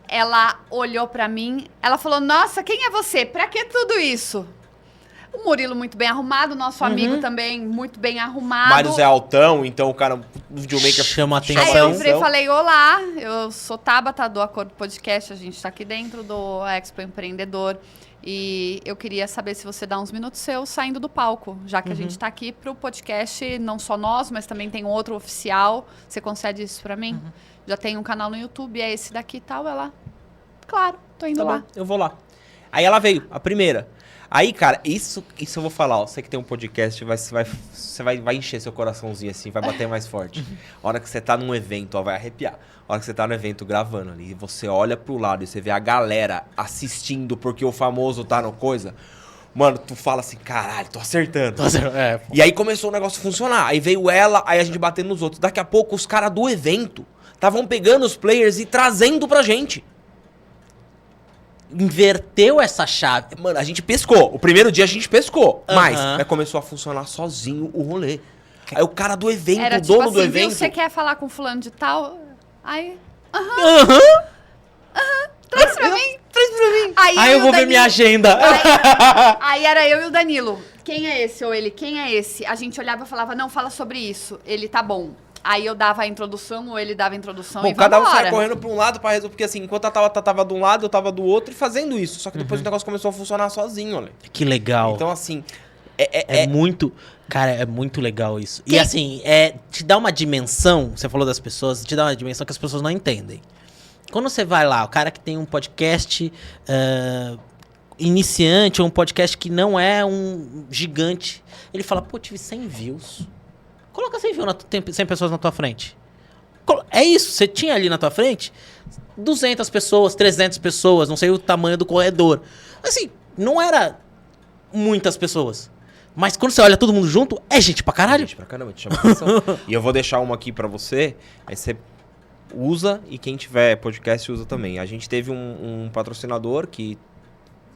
Ela olhou pra mim, ela falou, nossa, quem é você? Pra que tudo isso? O Murilo muito bem arrumado, nosso amigo também muito bem arrumado. Mário é altão, então o cara, o videomaker Chama atenção. Aí eu entrei e falei, olá, eu sou Tabata do Acordo Podcast, a gente tá aqui dentro do Expo Empreendedor e eu queria saber se você dá uns minutos seus saindo do palco, já que a gente tá aqui pro podcast, não só nós, mas também tem um outro oficial, você concede isso pra mim? Já tem um canal no YouTube, é esse daqui e tal, ela, claro, tô indo lá. Eu vou lá. Aí ela veio, a primeira. Aí, cara, isso eu vou falar, ó. Você que tem um podcast, você vai encher seu coraçãozinho assim, vai bater mais forte. A hora que você tá num evento, ó, vai arrepiar. A hora que você tá no evento gravando ali, e você olha pro lado e você vê a galera assistindo porque o famoso tá no coisa. Mano, tu fala assim, caralho, tô acertando. E aí começou o negócio a funcionar. Aí veio ela, aí a gente batendo nos outros. Daqui a pouco, os caras do evento estavam pegando os players e trazendo pra gente. Inverteu essa chave. Mano, a gente pescou. O primeiro dia a gente pescou. Mas começou a funcionar sozinho o rolê. Aí o cara do evento, Era o dono tipo do assim, evento... viu, você quer falar com fulano de tal? Aí, traz pra mim. Aí eu vou ver minha agenda. Aí era eu e o Danilo. Quem é esse? Ou ele, quem é esse? A gente olhava e falava, não, fala sobre isso. Ele, tá bom. Aí eu dava a introdução, ou ele dava a introdução. Bom, e cada um vambora. saia correndo pra um lado pra resolver. Porque assim, enquanto a Tabata tava de um lado, eu tava do outro e fazendo isso. Só que depois o negócio começou a funcionar sozinho, olha. Que legal. Então assim... É muito... Cara, é muito legal isso. E Quem- assim, te dá uma dimensão, você falou das pessoas, te dá uma dimensão que as pessoas não entendem. Quando você vai lá, o cara que tem um podcast iniciante, ou um podcast que não é um gigante, ele fala, pô, tive 100 views. Coloca 100 views, tem 100 pessoas na tua frente. É isso, você tinha ali na tua frente 200 pessoas, 300 pessoas, não sei o tamanho do corredor. Assim, não era muitas pessoas. Mas quando você olha todo mundo junto, é gente pra caralho. Gente, pra caramba, te chama atenção. E eu vou deixar uma aqui pra você, aí você usa e quem tiver podcast usa também. A gente teve um patrocinador que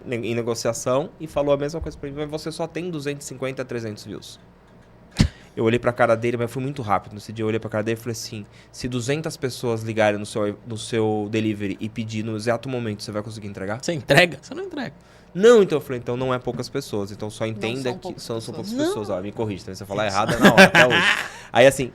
em negociação e falou a mesma coisa pra mim, mas você só tem 250 a 300 views. Eu olhei pra cara dele, mas foi muito rápido. Nesse dia eu olhei pra cara dele e falei assim, se 200 pessoas ligarem no seu delivery e pedir no exato momento, você vai conseguir entregar? Você entrega? Você não entrega. Não, então eu falei, então não é poucas pessoas. Então só entenda são que poucas são pessoas. poucas Não. pessoas. Ó, me corrige, também se eu falar errado é na hora, até hoje. Aí assim,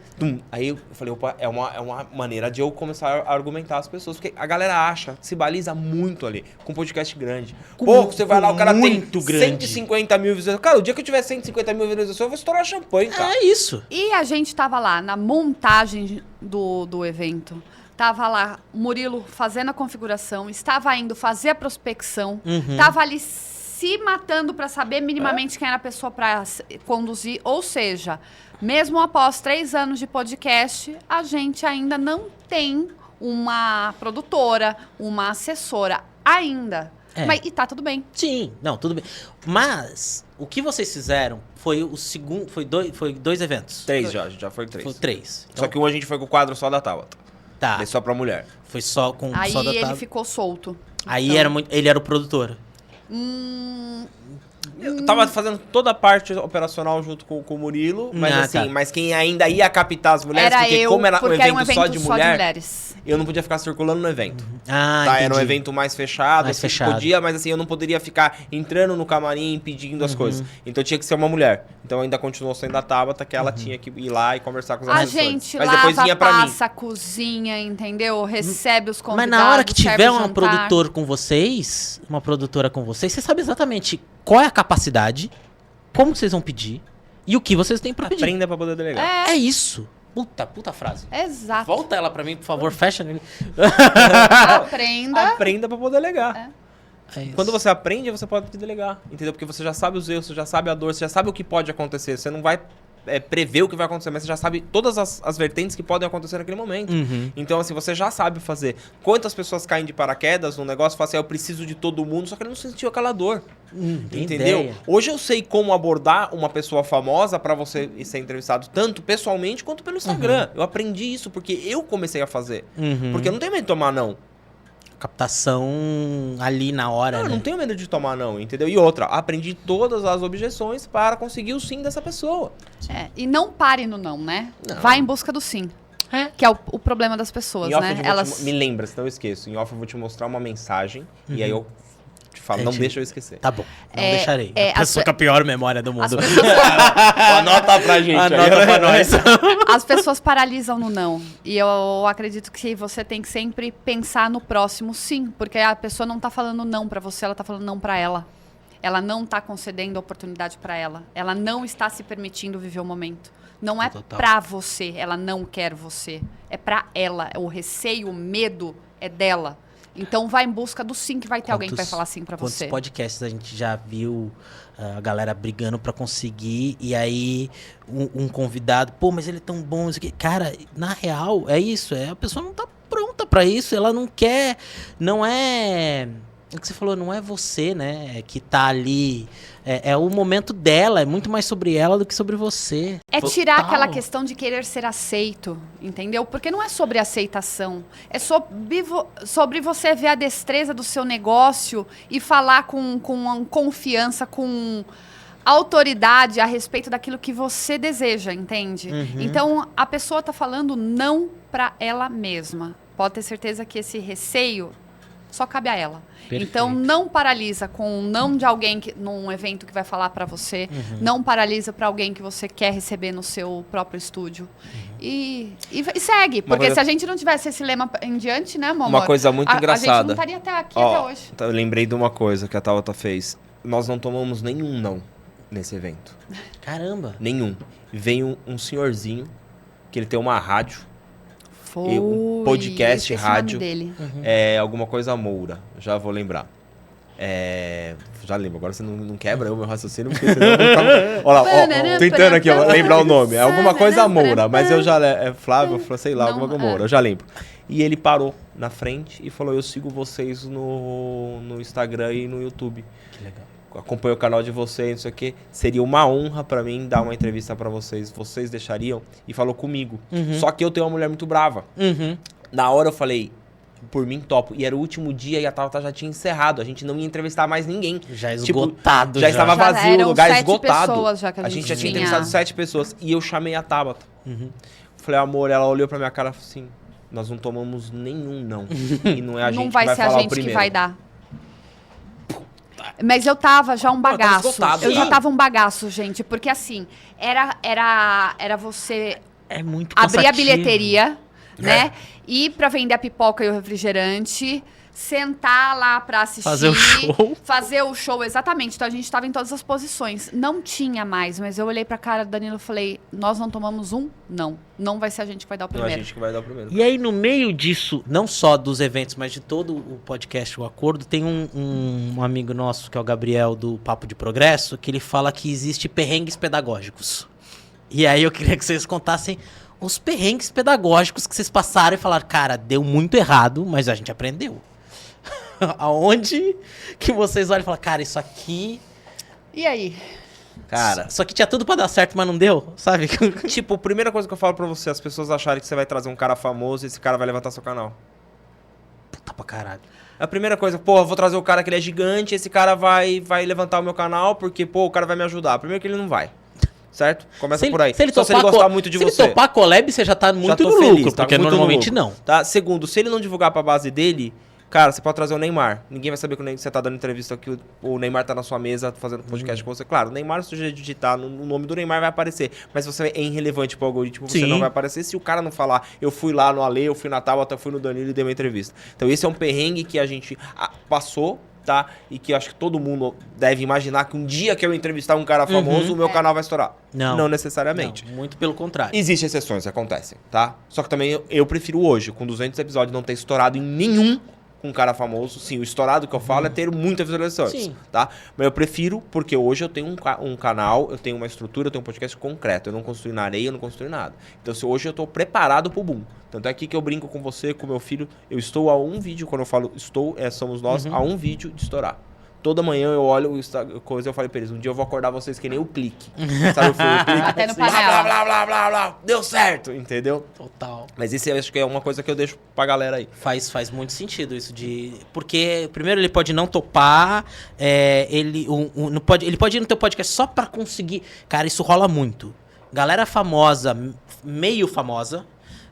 aí eu falei, opa, é uma maneira de eu começar a argumentar as pessoas. Porque a galera acha, se baliza muito ali, com podcast grande. Pô, você vai lá, o cara tem muito grande. 150 mil visualizações. Cara, o dia que eu tiver 150 mil visualizações, eu vou estourar champanhe, cara. É isso. E a gente tava lá na montagem do evento. Tava lá o Murilo fazendo a configuração, estava indo fazer a prospecção, tava ali se matando para saber minimamente quem era a pessoa para conduzir. Ou seja, mesmo após 3 anos de podcast, a gente ainda não tem uma produtora, uma assessora ainda. É. Mas, e tá tudo bem. Sim, não, tudo bem. Mas o que vocês fizeram foi o segundo. Foi dois eventos. 3 já, a gente já foi 3. Foi 3. Só que um a gente foi com o quadro só da Tabata. Tá. Daí só pra mulher. Foi só com Aí só da ele Tabata. ficou solto. Aí Então, ele era o produtor. Eu tava fazendo toda a parte operacional junto com o Murilo, mas Ah, assim, tá. mas quem ainda ia captar as mulheres, era porque eu, como era um porque evento, era um evento só de mulher, mulheres. eu não podia ficar circulando no evento. Ah, Tá, era um entendi. evento mais fechado, Mais assim, fechado. podia, mas assim, eu não poderia ficar entrando no camarim pedindo as coisas. Então tinha que ser uma mulher. Então ainda continuou sendo a Tabata, que ela tinha que ir lá e conversar com os A assessores. gente Mas depois lava, vinha pra mim. passa, cozinha, entendeu? Recebe os Mas convidados, na hora que serve tiver o uma jantar. uma produtora com vocês, você sabe exatamente qual é a capacidade, como vocês vão pedir e o que vocês têm pra pedir. Aprenda pra poder delegar. É isso. Puta frase. Exato. Volta ela pra mim, por favor, fecha nele. Aprenda. Aprenda pra poder delegar. É isso. Quando você aprende, você pode delegar, entendeu? Porque você já sabe os erros, você já sabe a dor, você já sabe o que pode acontecer. Você não vai prever o que vai acontecer, mas você já sabe todas as vertentes que podem acontecer naquele momento. Então, assim, você já sabe fazer. Quantas pessoas caem de paraquedas num negócio e falam assim, eu preciso de todo mundo, só que ele não sentiu aquela dor. Tem Entendeu? ideia. Hoje eu sei como abordar uma pessoa famosa pra você ser entrevistado tanto pessoalmente quanto pelo Instagram. Eu aprendi isso porque eu comecei a fazer. Porque eu não tenho medo de tomar não. Captação ali na hora, Não, eu né? não tenho medo de tomar não, entendeu? E outra, aprendi todas as objeções para conseguir o sim dessa pessoa. E não pare no não, né? Não. Vai em busca do sim. Que é o problema das pessoas, Em off né? eu vou me lembra, senão eu esqueço. Em off eu vou te mostrar uma mensagem e aí eu te falo, não deixa eu esquecer. Tá bom, não deixarei. A as pessoa com a pior memória do mundo. Anota pra gente. Anota pra nós. As pessoas paralisam no não. E eu acredito que você tem que sempre pensar no próximo sim. Porque a pessoa não tá falando não pra você, ela tá falando não pra ela. Ela não tá concedendo a oportunidade pra ela. Ela não está se permitindo viver o momento. Não é pra você, ela não quer você. É pra ela. O receio, o medo é dela. Então vai em busca do sim, que vai ter alguém que vai falar sim pra você. Quantos podcasts a gente já viu a galera brigando pra conseguir, e aí um convidado, pô, mas ele é tão bom, isso aqui. Cara, na real, é isso, a pessoa não tá pronta pra isso, ela não quer, não é... O que você falou, não é você, né, que tá ali, é o momento dela, é muito mais sobre ela do que sobre você. É tirar aquela questão de querer ser aceito, entendeu? Porque não é sobre aceitação, é sobre você ver a destreza do seu negócio e falar com confiança, com autoridade a respeito daquilo que você deseja, entende? Então, a pessoa tá falando não pra ela mesma. Pode ter certeza que esse receio só cabe a ela. Perfeito. Então, não paralisa com não de alguém num evento que vai falar pra você. Não paralisa pra alguém que você quer receber no seu próprio estúdio. E segue. Porque se a gente não tivesse esse lema em diante, né, meu amor? Uma coisa muito engraçada. A gente não estaria até aqui até hoje. Eu lembrei de uma coisa que a Tabata fez. Nós não tomamos nenhum não nesse evento. Caramba. Nenhum. Veio um senhorzinho, que ele tem uma rádio. Foi. Um podcast, rádio. O nome dele. Alguma coisa Moura, já vou lembrar. Já lembro, agora você não quebra o meu raciocínio, porque senão eu vou ficar... Olha lá, tentando aqui, lembrar o nome. É alguma coisa Moura, mas eu já... Flávio, sei lá, alguma coisa Moura, eu já lembro. E ele parou na frente e falou, eu sigo vocês no Instagram e no YouTube. Que legal. Acompanho o canal de vocês, não sei o quê. Seria uma honra pra mim dar uma entrevista pra vocês. Vocês deixariam? E falou comigo. Só que eu tenho uma mulher muito brava. Na hora eu falei, por mim topo. E era o último dia e a Tabata já tinha encerrado. A gente não ia entrevistar mais ninguém. Já esgotado. Já estava vazio, o lugar 7 esgotado. pessoas já que a gente já tinha entrevistado 7 pessoas. E eu chamei a Tabata. Falei, amor, ela olhou pra minha cara e falou assim, nós não tomamos nenhum não. E não é a gente que vai falar o primeiro. Não vai ser a gente que vai dar. Mas eu tava já um bagaço. Eu já tava um bagaço, gente. Porque assim, era você muito abrir a bilheteria, né? Ir pra vender a pipoca e o refrigerante. Sentar lá pra assistir. Fazer o show, exatamente. Então a gente tava em todas as posições. Não tinha mais, mas eu olhei pra cara do Danilo e falei, nós não tomamos um? Não. Não vai ser a gente que vai dar o primeiro. Não é a gente que vai dar o primeiro. E aí, no meio disso, não só dos eventos, mas de todo o podcast O Acordo, tem um amigo nosso, que é o Gabriel, do Papo de Progresso, que ele fala que existe perrengues pedagógicos. E aí eu queria que vocês contassem os perrengues pedagógicos que vocês passaram e falaram, cara, deu muito errado, mas a gente aprendeu. Aonde que vocês olham e falam, cara, isso aqui... E aí? Cara... Isso aqui tinha tudo pra dar certo, mas não deu, sabe? Tipo, a primeira coisa que eu falo pra você, as pessoas acharem que você vai trazer um cara famoso e esse cara vai levantar seu canal. Puta pra caralho. A primeira coisa, pô, eu vou trazer o cara que ele é gigante, esse cara vai levantar o meu canal porque, pô, o cara vai me ajudar. Primeiro que ele não vai. Certo? Começa por aí. Se ele gostar muito de você. Se ele topar a collab, você já tá muito no lucro, porque normalmente não. Tá? Segundo, se ele não divulgar pra base dele, cara, você pode trazer o Neymar. Ninguém vai saber que você tá dando entrevista aqui, o Neymar tá na sua mesa fazendo podcast com você. Claro, o Neymar, se você digitar no nome do Neymar, vai aparecer. Mas se você é irrelevante pro algoritmo, você não vai aparecer. Se o cara não falar, eu fui lá no Ale, eu fui na Tabata, eu fui no Danilo e dei uma entrevista. Então esse é um perrengue que a gente passou, tá? E que eu acho que todo mundo deve imaginar que um dia que eu entrevistar um cara famoso, o meu canal vai estourar. Não necessariamente. Não, muito pelo contrário. Existem exceções, acontecem, tá? Só que também eu prefiro hoje, com 200 episódios, não ter estourado em nenhum com um cara famoso. Sim, o estourado que eu falo é ter muitas visualizações, tá? Mas eu prefiro porque hoje eu tenho um canal, eu tenho uma estrutura, eu tenho um podcast concreto. Eu não construí na areia, eu não construí nada. Então, hoje eu tô preparado pro boom. Tanto é aqui que eu brinco com você, com meu filho. Eu estou a um vídeo, quando eu falo somos nós, a um vídeo de estourar. Toda manhã eu olho o Instagram, coisa, eu falei pra eles, um dia eu vou acordar vocês que nem o clique. Sabe o clique? Até no blá, panela. blá, blá, blá, blá, deu certo, entendeu? Total. Mas isso eu acho que é uma coisa que eu deixo pra galera aí. Faz muito sentido isso de... Porque, primeiro, ele pode não topar, ele pode ir no teu podcast só pra conseguir... Cara, isso rola muito. Galera famosa, meio famosa,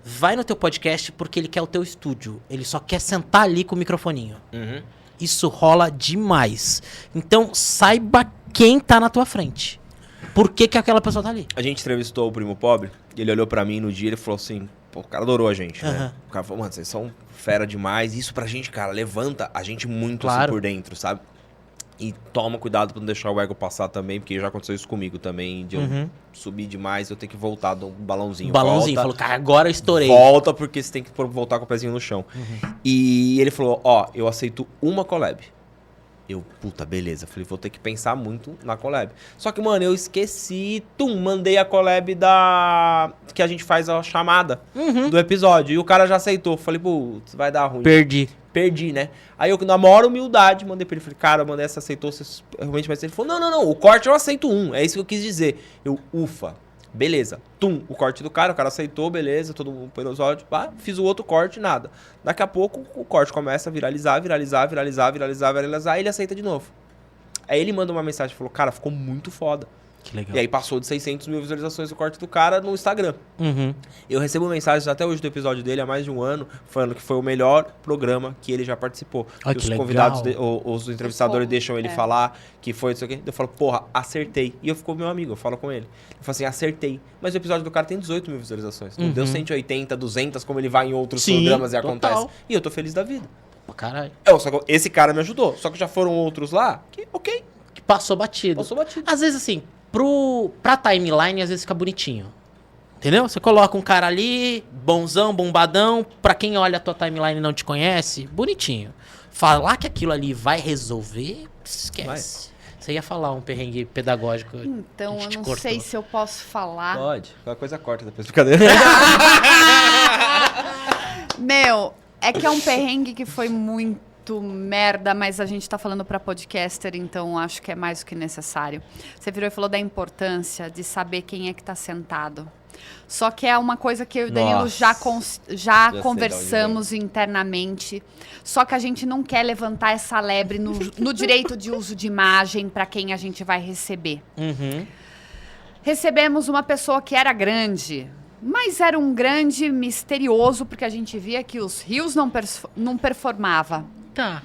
vai no teu podcast porque ele quer o teu estúdio. Ele só quer sentar ali com o microfoninho. Isso rola demais. Então, saiba quem tá na tua frente. Por que que aquela pessoa tá ali? A gente entrevistou o Primo Pobre, e ele olhou pra mim no dia e ele falou assim, pô, o cara adorou a gente, né? O cara falou, mano, vocês são fera demais. Isso pra gente, cara, levanta a gente muito assim por dentro, sabe? E toma cuidado pra não deixar o ego passar também, porque já aconteceu isso comigo também, de eu subir demais, eu tenho que voltar do balãozinho. Falou, cara, agora eu estourei. Volta, porque você tem que voltar com o pezinho no chão. E ele falou, ó, eu aceito uma collab. Eu, puta, beleza. Falei, vou ter que pensar muito na collab. Só que, mano, eu esqueci, mandei a collab que a gente faz a chamada do episódio. E o cara já aceitou. Falei, putz, vai dar ruim. Perdi, né? Aí eu, na maior humildade, mandei pra ele. Falei, cara, eu mandei essa, aceitou, você realmente vai ser. Ele falou, não, o corte eu aceito é isso que eu quis dizer. Eu, ufa, beleza. O corte do cara, o cara aceitou, beleza, todo mundo põe nos olhos, pá, fiz o outro corte, nada. Daqui a pouco, o corte começa a viralizar, e ele aceita de novo. Aí ele manda uma mensagem, falou, cara, ficou muito foda. Que legal. E aí passou de 600 mil visualizações o corte do cara no Instagram. Eu recebo mensagens até hoje do episódio dele, há mais de um ano, falando que foi o melhor programa que ele já participou. Que os convidados, os entrevistadores deixam ele falar, que foi isso aqui. Eu falo, porra, acertei. E eu fico meu amigo, eu falo com ele. Eu falo assim, acertei. Mas o episódio do cara tem 18 mil visualizações. Não deu 180, 200, como ele vai em outros programas e acontece. E eu tô feliz da vida. Caralho. Só que esse cara me ajudou. Só que já foram outros lá que, ok. Que passou batido. Às vezes, assim, pra timeline, às vezes fica bonitinho. Entendeu? Você coloca um cara ali, bonzão, bombadão. Pra quem olha a tua timeline e não te conhece, bonitinho. Falar que aquilo ali vai resolver, esquece. Você ia falar um perrengue pedagógico. Então, eu não sei se eu posso falar. Pode. Qualquer coisa corta depois. Brincadeira. Meu, é que é um perrengue que foi muito merda, mas a gente tá falando pra podcaster, então acho que é mais do que necessário. Você virou e falou da importância de saber quem é que tá sentado. Só que é uma coisa que eu e o Danilo já conversamos internamente. Só que a gente não quer levantar essa lebre no direito de uso de imagem para quem a gente vai receber. Recebemos uma pessoa que era grande, mas era um grande misterioso, porque a gente via que os rios não performava. Tá.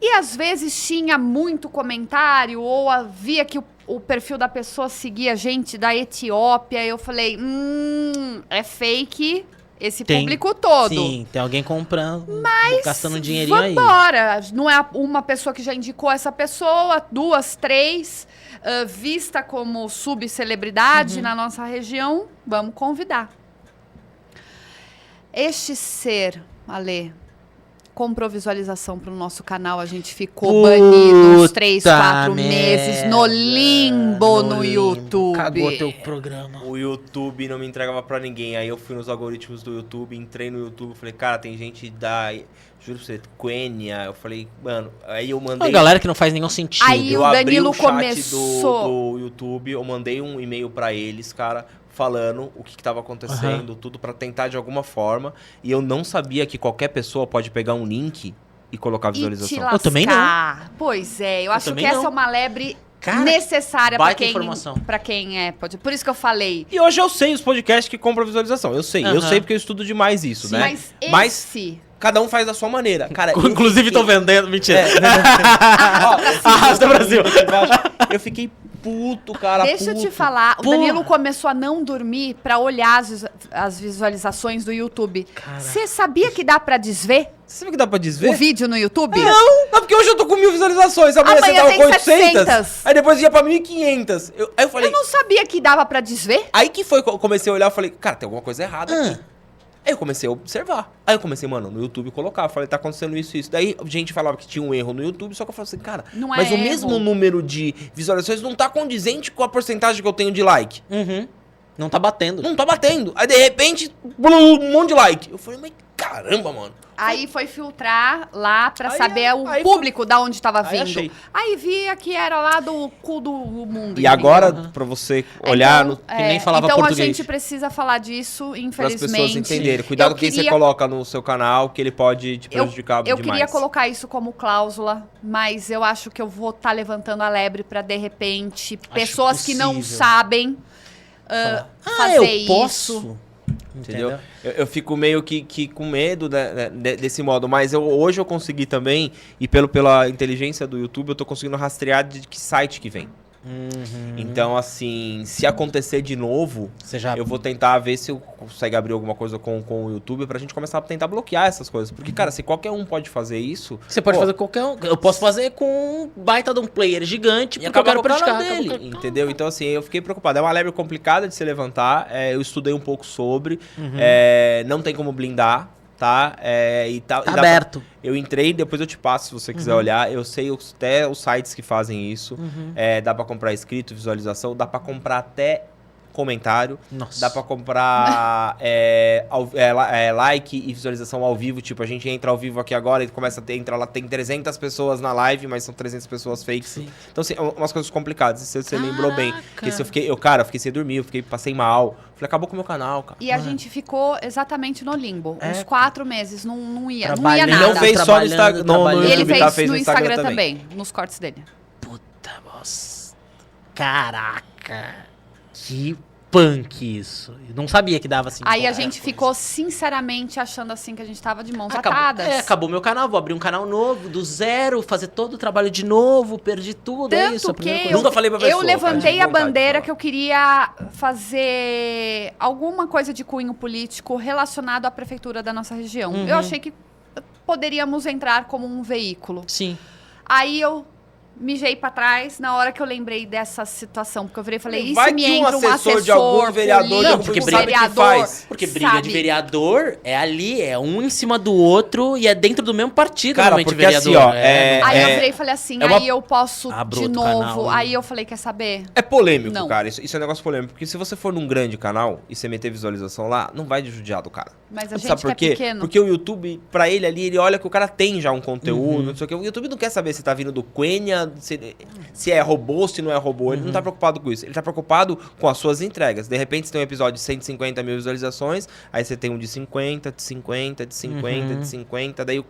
E às vezes tinha muito comentário, ou via que o perfil da pessoa seguia gente da Etiópia. Eu falei, é fake esse público todo. Sim, tem alguém comprando, gastando um dinheirinho aí. Vambora! Não é uma pessoa que já indicou essa pessoa, 2, 3, vista como subcelebridade na nossa região, vamos convidar. Este ser, Ale, comprou visualização pro nosso canal, a gente ficou banido uns 3, 4 meses no limbo no YouTube. Cagou teu programa. O YouTube não me entregava pra ninguém. Aí eu fui nos algoritmos do YouTube, entrei no YouTube, falei, cara, tem gente da... Juro pra você, Quênia. Eu falei, mano, aí eu mandei... Uma galera que não faz nenhum sentido. Aí o Danilo começou... do YouTube, eu mandei um e-mail pra eles, cara, falando o que estava acontecendo, tudo pra tentar de alguma forma. E eu não sabia que qualquer pessoa pode pegar um link e colocar visualização. E te lascar. Eu também não. Pois é, eu acho que essa é uma lebre... Cara, necessária pra quem pode. Por isso que eu falei. E hoje eu sei os podcasts que compram visualização. Eu sei porque eu estudo demais isso, sim, né? Mas cada um faz da sua maneira. Cara, inclusive tô vendendo, mentira. Arrasta Brasil. Eu fiquei puto, cara. Deixa eu te falar, o Danilo começou a não dormir pra olhar as visualizações do YouTube. Você sabia que dá pra desver? Você sabe que dá pra desver? O vídeo no YouTube? Não, porque hoje eu tô com 1000 visualizações. Amanhã você tava com 800. Aí depois ia pra 1500. Aí eu falei... Eu não sabia que dava pra desver. Aí que foi que eu comecei a olhar e falei, cara, tem alguma coisa errada aqui. Aí eu comecei a observar. Aí eu comecei, mano, no YouTube colocar. Falei, tá acontecendo isso e isso. Daí a gente falava que tinha um erro no YouTube, só que eu falei assim, cara, mas o mesmo número de visualizações não tá condizente com a porcentagem que eu tenho de like. Não tá batendo. Não tá batendo. Aí de repente, um monte de like. Eu falei, mas caramba, mano. Aí foi filtrar lá pra saber o público da onde tava vindo. Aí via que era lá do cu do mundo. E agora, pra você olhar então, que nem falava então português. A gente precisa falar disso, infelizmente. Para as pessoas entenderem. Cuidado com quem você coloca no seu canal, que ele pode te prejudicar demais. Eu queria colocar isso como cláusula, mas eu acho que eu vou estar levantando a lebre pra, de repente, pessoas que não sabem fazer isso. Entendeu? Eu fico meio que com medo desse modo, mas hoje eu consegui também, e pela inteligência do YouTube, eu tô conseguindo rastrear de que site que vem. Então, assim, se acontecer de novo, eu vou tentar ver se eu consigo abrir alguma coisa com o YouTube pra gente começar a tentar bloquear essas coisas. Porque, cara, se qualquer um pode fazer isso... Você pode fazer qualquer um. Eu posso fazer com um baita de um player gigante, porque eu quero praticar dele. Entendeu? Então, assim, eu fiquei preocupado. É uma lebre complicada de se levantar. Eu estudei um pouco sobre. Não tem como blindar. Tá? Tá aberto. Eu entrei, depois eu te passo se você quiser olhar. Eu sei até os sites que fazem isso. Dá pra comprar inscrito, visualização. Dá pra comprar até comentário. Nossa. Dá pra comprar like e visualização ao vivo. Tipo, a gente entra ao vivo aqui agora e começa a entra lá, tem 300 pessoas na live, mas são 300 pessoas fakes. Sim. Então, assim, umas coisas complicadas. Você lembrou bem. Porque se eu fiquei sem dormir, passei mal. Falei, acabou com o meu canal, cara. E a gente ficou exatamente no limbo. Uns 4 meses, não ia nada. Não fez só no Instagram, no ele YouTube, fez no Instagram também, nos cortes dele. Puta, nossa. Caraca. Que punk isso. Eu não sabia que dava assim. Aí a gente ficou, sinceramente, achando assim que a gente tava de mãos atadas. Acabou meu canal, vou abrir um canal novo, do zero, fazer todo o trabalho de novo, perdi tudo, Tanto isso. Que nunca falei pra pessoa. Eu levantei a bandeira que eu queria fazer alguma coisa de cunho político relacionado à prefeitura da nossa região. Eu achei que poderíamos entrar como um veículo. Sim. Aí eu mijei pra trás na hora que eu lembrei dessa situação. Porque eu virei e falei, e se me entra um assessor de algum vereador, não, porque briga que faz. Porque briga de vereador é ali, é um em cima do outro e é dentro do mesmo partido, cara, normalmente, porque vereador. assim, ó, aí eu virei e falei assim, aí eu posso de novo. Canal, aí eu falei, quer saber? É polêmico, não. Cara. Isso é um negócio polêmico. Porque se você for num grande canal e você meter visualização lá, não vai de judiar do cara. Mas a gente sabe por quê? pequeno. Porque o YouTube, pra ele ali, ele olha que o cara tem já um conteúdo, não sei o quê. O YouTube não quer saber se tá vindo do Quenya, se é robô, se não é robô. Ele não tá preocupado com isso. Ele tá preocupado com as suas entregas. De repente, você tem um episódio de 150 mil visualizações, aí você tem um de 50, de 50, de 50, de 50, daí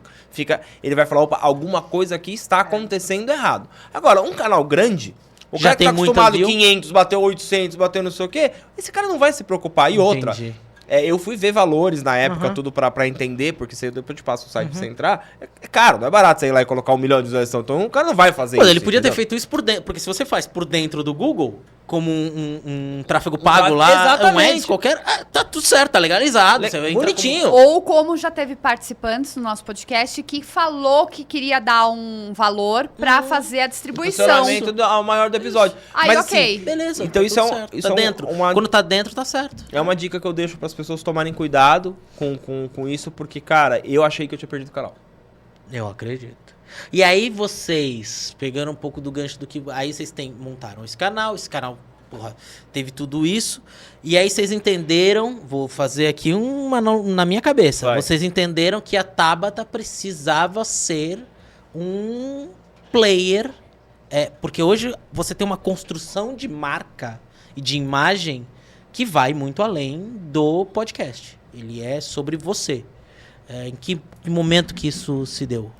ele vai falar, opa, alguma coisa aqui está acontecendo errado. Agora, um canal grande... O já cara que tem tá acostumado view? 500, bateu 800, bateu não sei o quê, esse cara não vai se preocupar. E outra, eu fui ver valores na época, tudo pra entender, porque depois eu te passo o site pra você entrar. É caro, não é barato você ir lá e colocar 1 milhão de visualização. Então o cara não vai fazer isso. Ele podia ter feito isso por dentro, porque se você faz por dentro do Google, como um tráfego pago lá, exatamente. um ads qualquer, tá tudo certo, tá legalizado. Bonitinho. Ou como já teve participantes no nosso podcast que falou que queria dar um valor pra fazer a distribuição. Funcionamento ao maior do episódio. Aí, mas, ok. Assim, beleza. Então tá isso isso tá dentro. Quando tá dentro, tá certo. É uma dica que eu deixo pras pessoas tomarem cuidado com isso, porque, cara, eu achei que eu tinha perdido o canal. Eu acredito. E aí vocês, pegando um pouco do gancho do que... Aí vocês montaram esse canal, porra, teve tudo isso. E aí vocês entenderam, vou fazer aqui uma na minha cabeça. Vai. Vocês entenderam que a Tabata precisava ser um player. Porque hoje você tem uma construção de marca e de imagem que vai muito além do podcast. Ele é sobre você. Em que momento que isso se deu?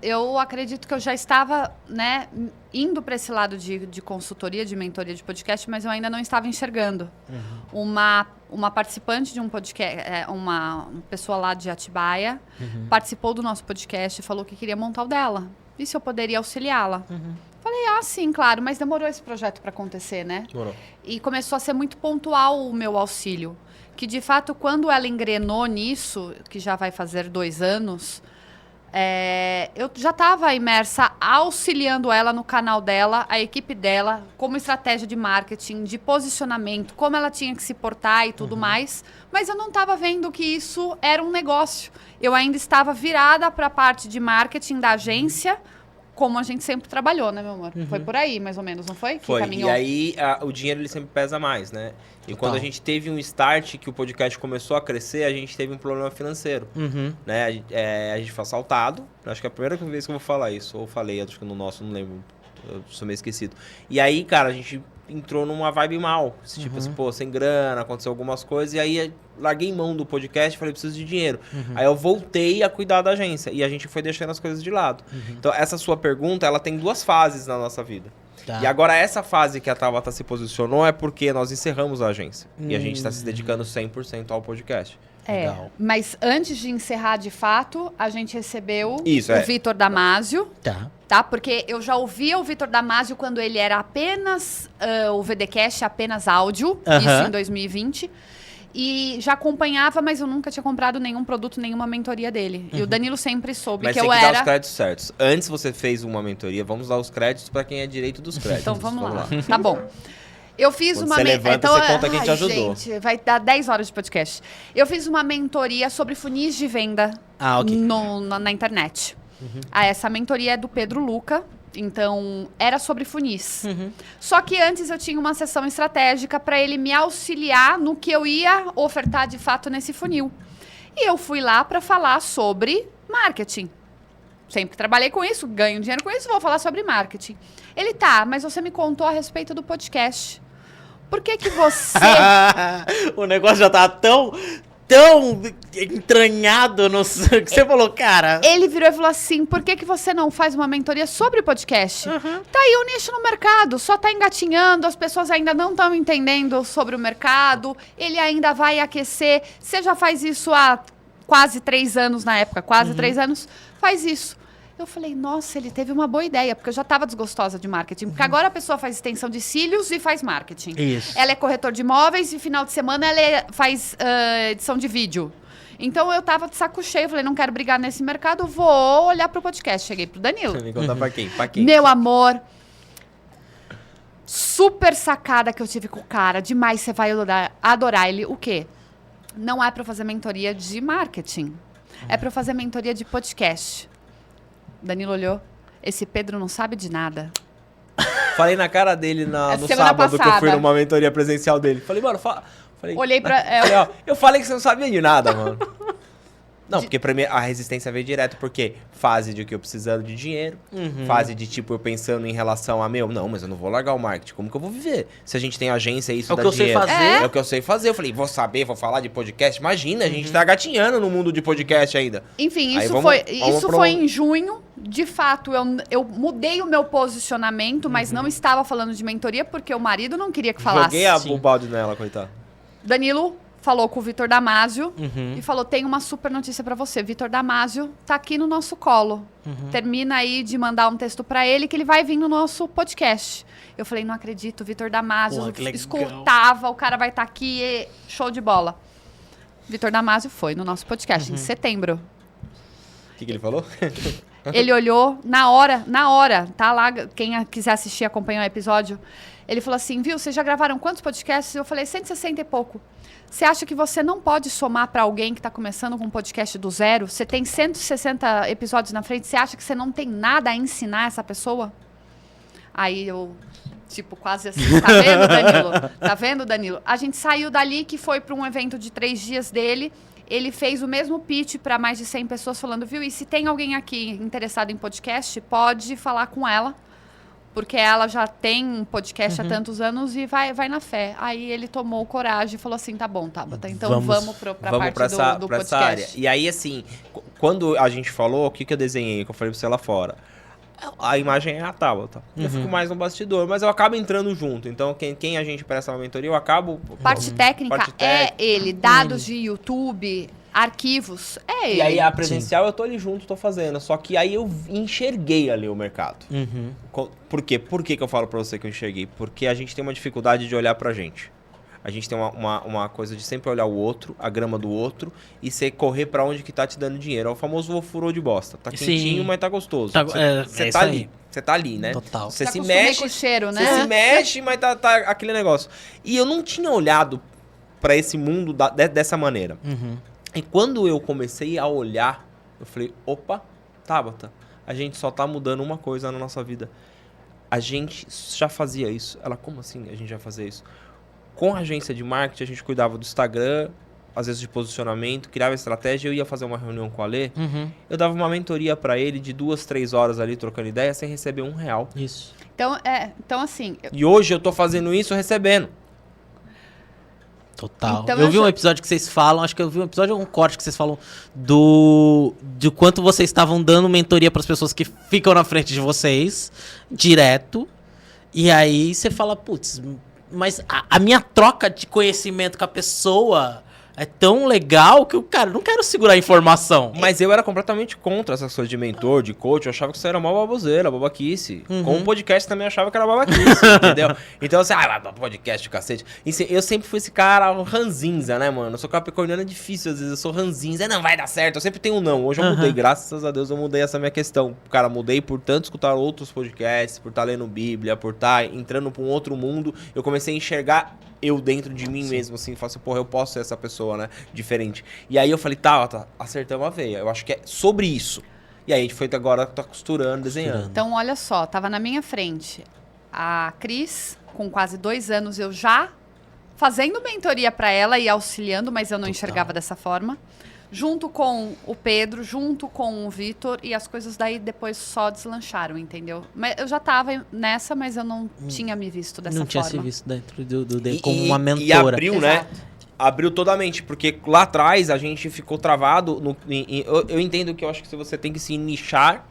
Eu acredito que eu já estava, né, indo para esse lado de consultoria, de mentoria de podcast, mas eu ainda não estava enxergando. Uma participante de um podcast, uma pessoa lá de Atibaia, participou do nosso podcast e falou que queria montar o dela. E se eu poderia auxiliá-la? Falei, sim, claro, mas demorou esse projeto para acontecer, né? Demorou. E começou a ser muito pontual o meu auxílio. Que, de fato, quando ela engrenou nisso, que já vai fazer 2 anos... eu já estava imersa auxiliando ela no canal dela, a equipe dela, como estratégia de marketing, de posicionamento, como ela tinha que se portar e tudo mais. Mas eu não estava vendo que isso era um negócio. Eu ainda estava virada para a parte de marketing da agência, como a gente sempre trabalhou, né, meu amor? Foi por aí, mais ou menos, não foi? Que foi. caminhou. E aí o dinheiro ele sempre pesa mais, né? E quando a gente teve um start, que o podcast começou a crescer, a gente teve um problema financeiro. Né? A gente foi assaltado. Acho que é a primeira vez que eu vou falar isso. Ou falei, acho que no nosso, não lembro. Eu sou meio esquecido. E aí, cara, a gente entrou numa vibe mal. Tipo assim, sem grana, aconteceu algumas coisas. E aí, larguei mão do podcast e falei, preciso de dinheiro. Aí eu voltei a cuidar da agência. E a gente foi deixando as coisas de lado. Então, essa sua pergunta, ela tem 2 fases na nossa vida. Tá. E agora essa fase que a Tabata se posicionou é porque nós encerramos a agência. E a gente está se dedicando 100% ao podcast. Legal. Mas antes de encerrar de fato, a gente recebeu Isso, o Vitor Damasio. Tá. Porque eu já ouvia o Vitor Damasio quando ele era apenas o VDcast, apenas áudio, isso em 2020. E já acompanhava, mas eu nunca tinha comprado nenhum produto, nenhuma mentoria dele. E o Danilo sempre soube Mas que tem eu que dar era... os créditos certos. Antes você fez uma mentoria, vamos dar os créditos para quem é direito dos créditos. Então vamos lá. Tá bom. Eu fiz Quando uma... você levanta, então, você conta quem te ajudou. Gente, vai dar 10 horas de podcast. Eu fiz uma mentoria sobre funis de venda Ok. na internet. Essa mentoria é do Pedro Luca. Então, era sobre funis. Só que antes eu tinha uma sessão estratégica para ele me auxiliar no que eu ia ofertar de fato nesse funil. E eu fui lá para falar sobre marketing. Sempre trabalhei com isso, ganho dinheiro com isso, vou falar sobre marketing. Ele, mas você me contou a respeito do podcast. Por que você... O negócio já tá tão entranhado no... que você falou, cara... Ele virou e falou assim, por que você não faz uma mentoria sobre podcast? Tá aí o nicho no mercado, só tá engatinhando, as pessoas ainda não estão entendendo sobre o mercado, ele ainda vai aquecer. Você já faz isso há quase 3 anos na época, quase 3 anos, faz isso. Eu falei, nossa, ele teve uma boa ideia, porque eu já estava desgostosa de marketing. Porque agora a pessoa faz extensão de cílios e faz marketing. Isso. Ela é corretor de imóveis e final de semana ela faz edição de vídeo. Então eu tava de saco cheio, falei, não quero brigar nesse mercado, vou olhar pro podcast. Cheguei pro Danilo. Me contar pra quem? Pra quem? Meu amor, super sacada que eu tive com o cara, demais, você vai adorar ele. O quê? Não é pra fazer mentoria de marketing, é pra fazer mentoria de podcast. Danilo olhou, esse Pedro não sabe de nada. Falei na cara dele no semana sábado que eu fui passada. numa mentoria presencial dele. Falei, mano, Falei, Olhei pra... falei, ó, eu falei que você não sabia de nada, mano. Não, porque pra mim a resistência veio direto, porque fase de que eu precisando de dinheiro, fase de tipo eu pensando em relação a não, mas eu não vou largar o marketing, como que eu vou viver? Se a gente tem agência, isso É o dá que eu sei dinheiro. fazer. É o que eu sei fazer. Eu falei, vou falar de podcast. Imagina, a gente tá gatinhando no mundo de podcast ainda. Enfim, Aí isso foi em junho. De fato, eu mudei o meu posicionamento, mas não estava falando de mentoria, porque o marido não queria que falasse. Joguei o balde nela, coitado. Danilo falou com o Vitor Damasio e falou, tem uma super notícia pra você. Vitor Damasio tá aqui no nosso colo. Termina aí de mandar um texto pra ele que ele vai vir no nosso podcast. Eu falei, não acredito, Vitor Damasio escutava, o cara vai estar aqui, show de bola. Vitor Damasio foi no nosso podcast em setembro. O que ele falou? Ele olhou na hora, tá lá, quem quiser assistir, acompanhar o episódio. Ele falou assim, viu, vocês já gravaram quantos podcasts? Eu falei, 160 e pouco. Você acha que você não pode somar para alguém que está começando com um podcast do zero? Você tem 160 episódios na frente, você acha que você não tem nada a ensinar essa pessoa? Aí eu, tipo, quase assim, tá vendo, Danilo? Tá vendo, Danilo? A gente saiu dali, que foi para um evento de 3 dias dele. Ele fez o mesmo pitch para mais de 100 pessoas, falando, viu, e se tem alguém aqui interessado em podcast, pode falar com ela. Porque ela já tem um podcast há tantos anos e vai na fé. Aí ele tomou coragem e falou assim, tá bom, Tabata, então vamos pra parte do podcast. Essa área. E aí, assim, quando a gente falou, o que eu desenhei, que eu falei pra você lá fora? A imagem é a Tabata. Eu fico mais no bastidor, mas eu acabo entrando junto. Então, quem a gente presta uma mentoria, eu acabo... Parte técnica é ele. Dados de YouTube, arquivos, é ele. E aí, a presencial, eu tô ali junto, tô fazendo. Só que aí eu enxerguei ali o mercado. Por quê? Por que eu falo pra você que eu enxerguei? Porque a gente tem uma dificuldade de olhar pra gente. A gente tem uma coisa de sempre olhar o outro, a grama do outro, e você correr pra onde que tá te dando dinheiro. É o famoso furou de bosta. Tá quentinho, mas tá gostoso. Você tá ali. Você tá ali, né? Total. Você se acostumei mexe. com o cheiro, né? Você se mexe, mas tá aquele negócio. E eu não tinha olhado pra esse mundo dessa maneira. E quando eu comecei a olhar, eu falei, opa, Tabata, a gente só tá mudando uma coisa na nossa vida. A gente já fazia isso. Ela, como assim a gente já fazia isso? Com a agência de marketing, a gente cuidava do Instagram, às vezes de posicionamento, criava estratégia, eu ia fazer uma reunião com a Lê, eu dava uma mentoria pra ele de 2, 3 horas ali, trocando ideia, sem receber R$1. Isso. Então assim... E hoje eu tô fazendo isso recebendo. Total. Então, eu vi um episódio que vocês falam, acho que eu vi um episódio, um corte que vocês falam do quanto vocês estavam dando mentoria para as pessoas que ficam na frente de vocês, direto, E aí você fala, putz, mas a minha troca de conhecimento com a pessoa é tão legal que eu, cara, não quero segurar a informação. Mas eu era completamente contra essas coisas de mentor, de coach. Eu achava que isso era uma baboseira, babaquice. Com o podcast também achava que era babaquice, entendeu? Então, assim, podcast, cacete. Eu sempre fui esse cara ranzinza, né, mano? Eu sou capricorniano, é difícil, às vezes eu sou ranzinza. Não vai dar certo, eu sempre tenho um não. Hoje eu mudei, graças a Deus eu mudei essa minha questão. Cara, mudei por tanto escutar outros podcasts, por estar lendo Bíblia, por estar entrando pra um outro mundo. Eu comecei a enxergar eu dentro de mim mesmo, assim, faço, porra, eu posso ser essa pessoa, né, diferente. E aí eu falei, tá, acertamos a veia, eu acho que é sobre isso. E aí a gente foi agora, tá costurando, desenhando. Então, olha só, tava na minha frente a Cris, com quase 2 anos, eu já fazendo mentoria para ela e auxiliando, mas eu não enxergava dessa forma. Junto com o Pedro, junto com o Vitor, e as coisas daí depois só deslancharam, entendeu? Mas eu já tava nessa, mas eu não tinha me visto dessa forma. Não tinha se visto dentro como uma mentora. E abriu, né? Abriu toda a mente, porque lá atrás a gente ficou travado. Eu entendo que eu acho que você tem que se nichar,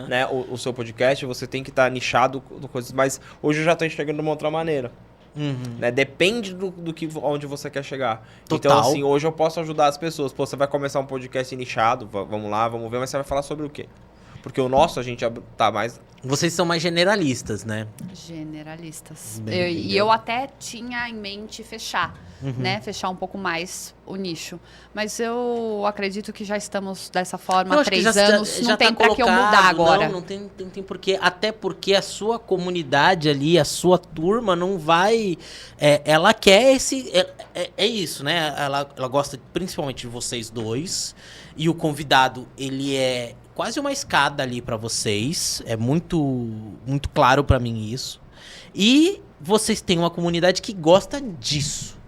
né? O seu podcast, você tem que estar nichado com coisas, mas hoje eu já tô enxergando de uma outra maneira. Né? Depende onde você quer chegar. Total. Então, assim, hoje eu posso ajudar as pessoas. Pô, você vai começar um podcast nichado, vamos lá, vamos ver, mas você vai falar sobre o quê? Porque o nosso, a gente tá mais... Vocês são mais generalistas, né? Generalistas. E eu até tinha em mente fechar, né? Fechar um pouco mais o nicho. Mas eu acredito que já estamos dessa forma há 3 anos. Não tem pra que eu mudar agora. Não tem porquê. Até porque a sua comunidade ali, a sua turma não vai... ela quer esse... É isso, né? Ela gosta principalmente de vocês dois. E o convidado, ele é... quase uma escada ali pra vocês. É muito claro pra mim isso. E vocês têm uma comunidade que gosta disso.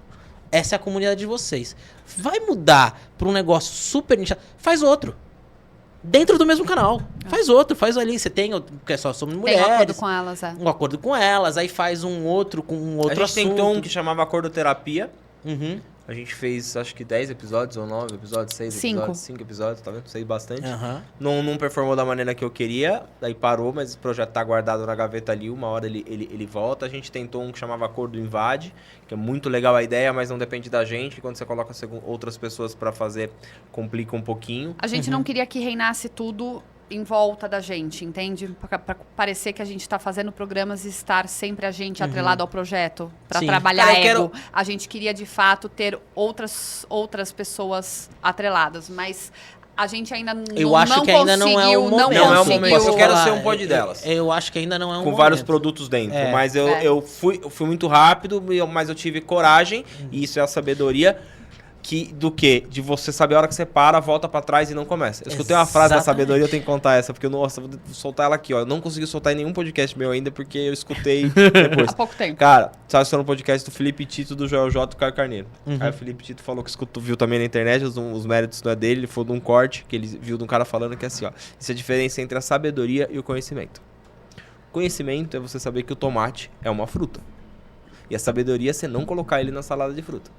Essa é a comunidade de vocês. Vai mudar pra um negócio super nichado. Faz outro. Dentro do mesmo canal. Faz outro, faz ali. Você tem, que é só sobre mulheres. Tem um acordo com elas, Um acordo com elas. Aí faz um outro com um outro assunto. A gente tentou um que chamava Acordoterapia. A gente fez, acho que 10 episódios ou 9 episódios, 6 episódios, 5 episódios, tá vendo? Sei bastante. Não performou da maneira que eu queria, daí parou, mas o projeto tá guardado na gaveta ali, uma hora ele volta. A gente tentou um que chamava Acordo Invade, que é muito legal a ideia, mas não depende da gente. Quando você coloca outras pessoas pra fazer, complica um pouquinho. A gente não queria que reinasse tudo em volta da gente, entende? Pra parecer que a gente tá fazendo programas e estar sempre a gente atrelado ao projeto, pra trabalhar A gente queria, de fato, ter outras pessoas atreladas, mas a gente ainda não conseguiu. Eu acho que ainda não é o momento. Não é o momento. Eu quero ser um pod delas. Eu acho que ainda não é um momento. Com vários produtos dentro. Mas eu fui muito rápido, mas eu tive coragem, e isso é a sabedoria. De você saber a hora que você para, volta pra trás e não começa. Eu escutei uma frase da sabedoria, eu tenho que contar essa, porque nossa, vou soltar ela aqui, ó. Eu não consegui soltar em nenhum podcast meu ainda, porque eu escutei depois. Há pouco tempo. Cara, sabe, isso no podcast do Felipe Tito, do Joel J e do Caio Carneiro. Aí o Felipe Tito falou que viu também na internet, os méritos não é dele, ele falou de um corte que ele viu de um cara falando que é assim, ó. Isso é a diferença entre a sabedoria e o conhecimento. Conhecimento é você saber que o tomate é uma fruta. E a sabedoria é você não colocar ele na salada de fruta.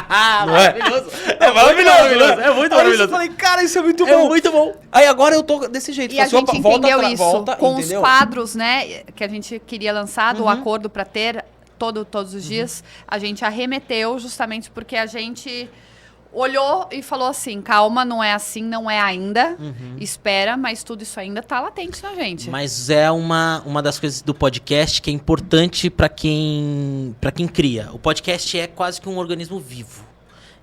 Maravilhoso. É maravilhoso. É muito Aí maravilhoso. eu falei, cara, isso é muito bom. É muito bom. Aí agora eu tô desse jeito. E a gente entendeu isso com entendeu? os quadros, né, que a gente queria lançar, do acordo para ter todos os dias. A gente arremeteu justamente porque a gente olhou e falou assim, calma, não é assim, não é ainda, espera, mas tudo isso ainda tá latente na gente. Mas é uma das coisas do podcast que é importante para quem cria. O podcast é quase que um organismo vivo.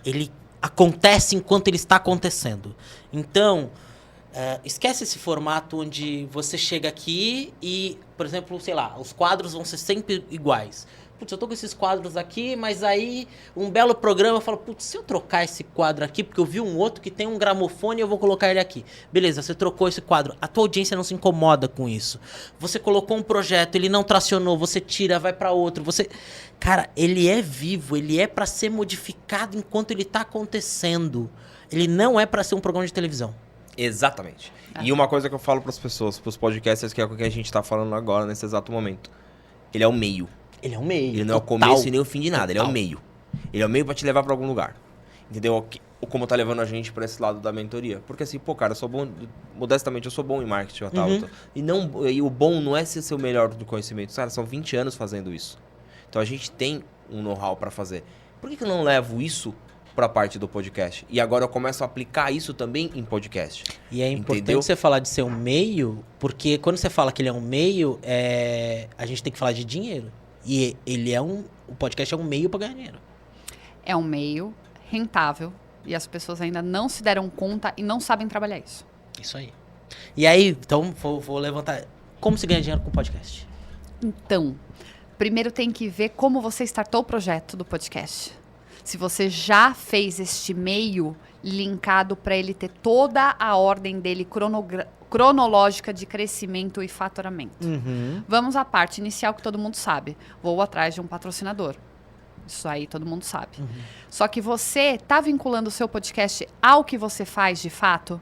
Ele acontece enquanto ele está acontecendo. Então, esquece esse formato onde você chega aqui e, por exemplo, sei lá, os quadros vão ser sempre iguais. Putz, eu tô com esses quadros aqui, mas aí um belo programa eu falo, putz, se eu trocar esse quadro aqui, porque eu vi um outro que tem um gramofone, eu vou colocar ele aqui. Beleza, você trocou esse quadro, a tua audiência não se incomoda com isso. Você colocou um projeto, ele não tracionou, você tira, vai pra outro, Cara, ele é vivo, ele é pra ser modificado enquanto ele tá acontecendo. Ele não é pra ser um programa de televisão. Exatamente. E uma coisa que eu falo pras pessoas, pros podcasters, que é o que a gente tá falando agora, nesse exato momento. Ele é o meio. Ele é o meio. Ele não é o começo e nem o fim de nada, ele é o meio. Ele é o meio pra te levar pra algum lugar. Entendeu? Como tá levando a gente pra esse lado da mentoria. Porque assim, pô, cara, eu sou bom, modestamente, eu sou bom em marketing, Otávio. E o bom não é ser o melhor do conhecimento. Cara, são 20 anos fazendo isso. Então a gente tem um know-how pra fazer. Por que eu não levo isso pra parte do podcast? E agora eu começo a aplicar isso também em podcast. E é importante Entendeu? você falar de ser um meio, porque quando você fala que ele é um meio, a gente tem que falar de dinheiro. E ele o podcast é um meio pra ganhar dinheiro. É um meio rentável e as pessoas ainda não se deram conta e não sabem trabalhar isso. Isso aí. E aí, então, vou levantar. Como se ganha dinheiro com podcast? Então, primeiro tem que ver como você startou o projeto do podcast. Se você já fez este meio linkado para ele ter toda a ordem dele cronológica de crescimento e faturamento. Vamos à parte inicial que todo mundo sabe. Vou atrás de um patrocinador. Isso aí todo mundo sabe. Só que você está vinculando o seu podcast ao que você faz de fato?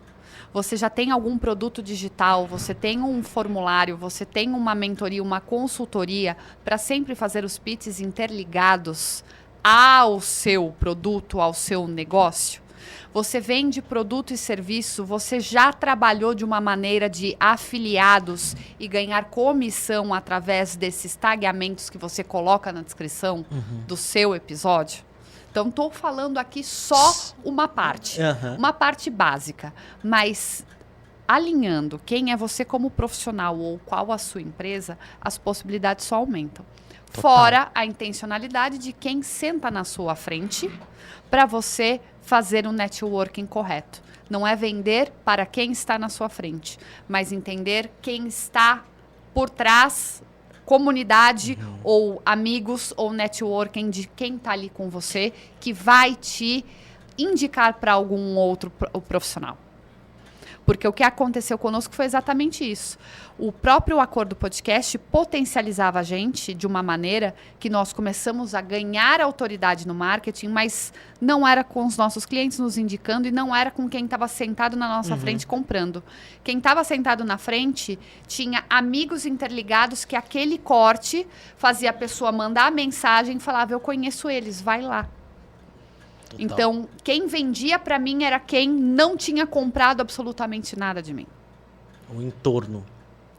Você já tem algum produto digital, você tem um formulário, você tem uma mentoria, uma consultoria para sempre fazer os pitches interligados ao seu produto, ao seu negócio? Você vende produto e serviço, você já trabalhou de uma maneira de afiliados e ganhar comissão através desses tagueamentos que você coloca na descrição do seu episódio? Então, estou falando aqui só uma parte básica, mas alinhando quem é você como profissional ou qual a sua empresa, as possibilidades só aumentam. Total. Fora a intencionalidade de quem senta na sua frente para você fazer um networking correto. Não é vender para quem está na sua frente, mas entender quem está por trás, comunidade ou amigos ou networking de quem está ali com você, que vai te indicar para algum outro profissional. Porque o que aconteceu conosco foi exatamente isso. O próprio Acordo Podcast potencializava a gente de uma maneira que nós começamos a ganhar autoridade no marketing, mas não era com os nossos clientes nos indicando e não era com quem estava sentado na nossa frente comprando. Quem estava sentado na frente tinha amigos interligados que aquele corte fazia a pessoa mandar a mensagem e falava, eu conheço eles, vai lá. Total. Então, quem vendia para mim era quem não tinha comprado absolutamente nada de mim. O entorno.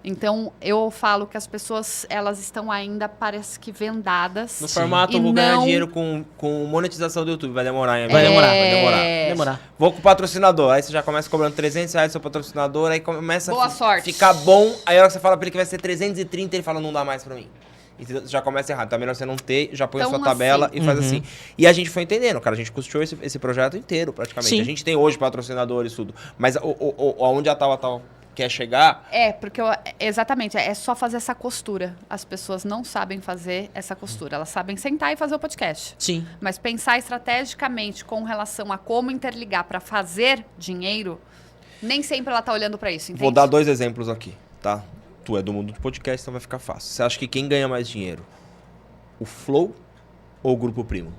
Então, eu falo que as pessoas, elas estão ainda, parece que vendadas. No formato, vou ganhar dinheiro com monetização do YouTube. Vai demorar, hein? Vai demorar. Vou com o patrocinador. Aí você já começa cobrando R$300 do seu patrocinador. Aí começa ficar bom. Aí a hora que você fala pra ele que vai ser 330, ele fala, não dá mais pra mim. E já começa errado. Então é melhor você não ter, já põe a sua tabela e faz assim. E a gente foi entendendo, cara. A gente custeou esse projeto inteiro, praticamente. Sim. A gente tem hoje patrocinadores e tudo. Mas aonde a tal quer chegar... porque exatamente, é só fazer essa costura. As pessoas não sabem fazer essa costura. Elas sabem sentar e fazer o podcast. Sim. Mas pensar estrategicamente com relação a como interligar para fazer dinheiro, nem sempre ela tá olhando para isso, entende? Vou dar 2 exemplos aqui, tá? Tu é do mundo do podcast, então vai ficar fácil. Você acha que quem ganha mais dinheiro? O Flow ou o Grupo Primo?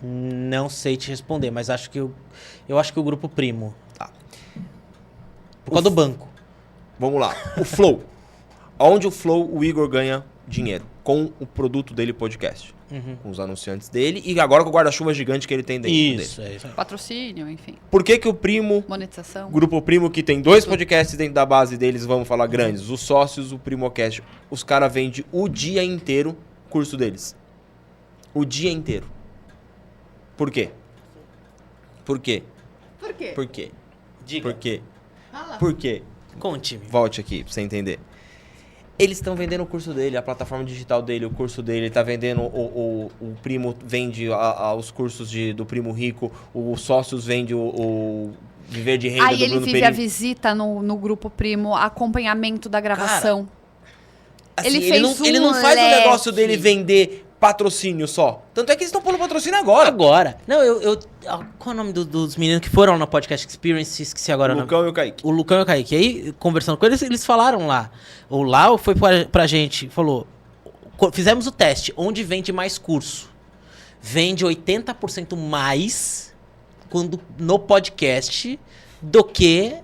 Não sei te responder, mas acho que eu acho que o Grupo Primo. Tá. Por causa do banco. Vamos lá. O Flow. Onde o Flow, o Igor ganha dinheiro? Com o produto dele, podcast. Com os anunciantes dele e agora com o guarda-chuva gigante que ele tem dentro dele. Isso aí. Patrocínio, enfim. Por que o Primo... Monetização. Grupo Primo, que tem 2 podcasts dentro da base deles, vamos falar grandes. Os sócios, o Primocast. Os caras vendem o dia inteiro o curso deles. O dia inteiro. Por quê? Por quê? Por quê? Por quê? Diga. Por quê? Fala. Por quê? Conte-me. Volte aqui pra você entender. Eles estão vendendo o curso dele, a plataforma digital dele, o curso dele. Ele tá vendendo, o Primo vende os cursos do Primo Rico, os sócios vende o Viver de Renda do Bruno Perini. Aí ele vive a visita no Grupo Primo, acompanhamento da gravação. Cara, assim, ele não faz o negócio dele vender patrocínio só. Tanto é que eles estão pondo patrocínio agora. Não, qual é o nome dos meninos que foram na Podcast Experience? Esqueci agora o nome. Lucão e o Kaique. O Lucão e o Kaique. Aí, conversando com eles falaram lá. O Lau foi pra gente, falou, fizemos o teste, onde vende mais curso? Vende 80% mais no podcast do que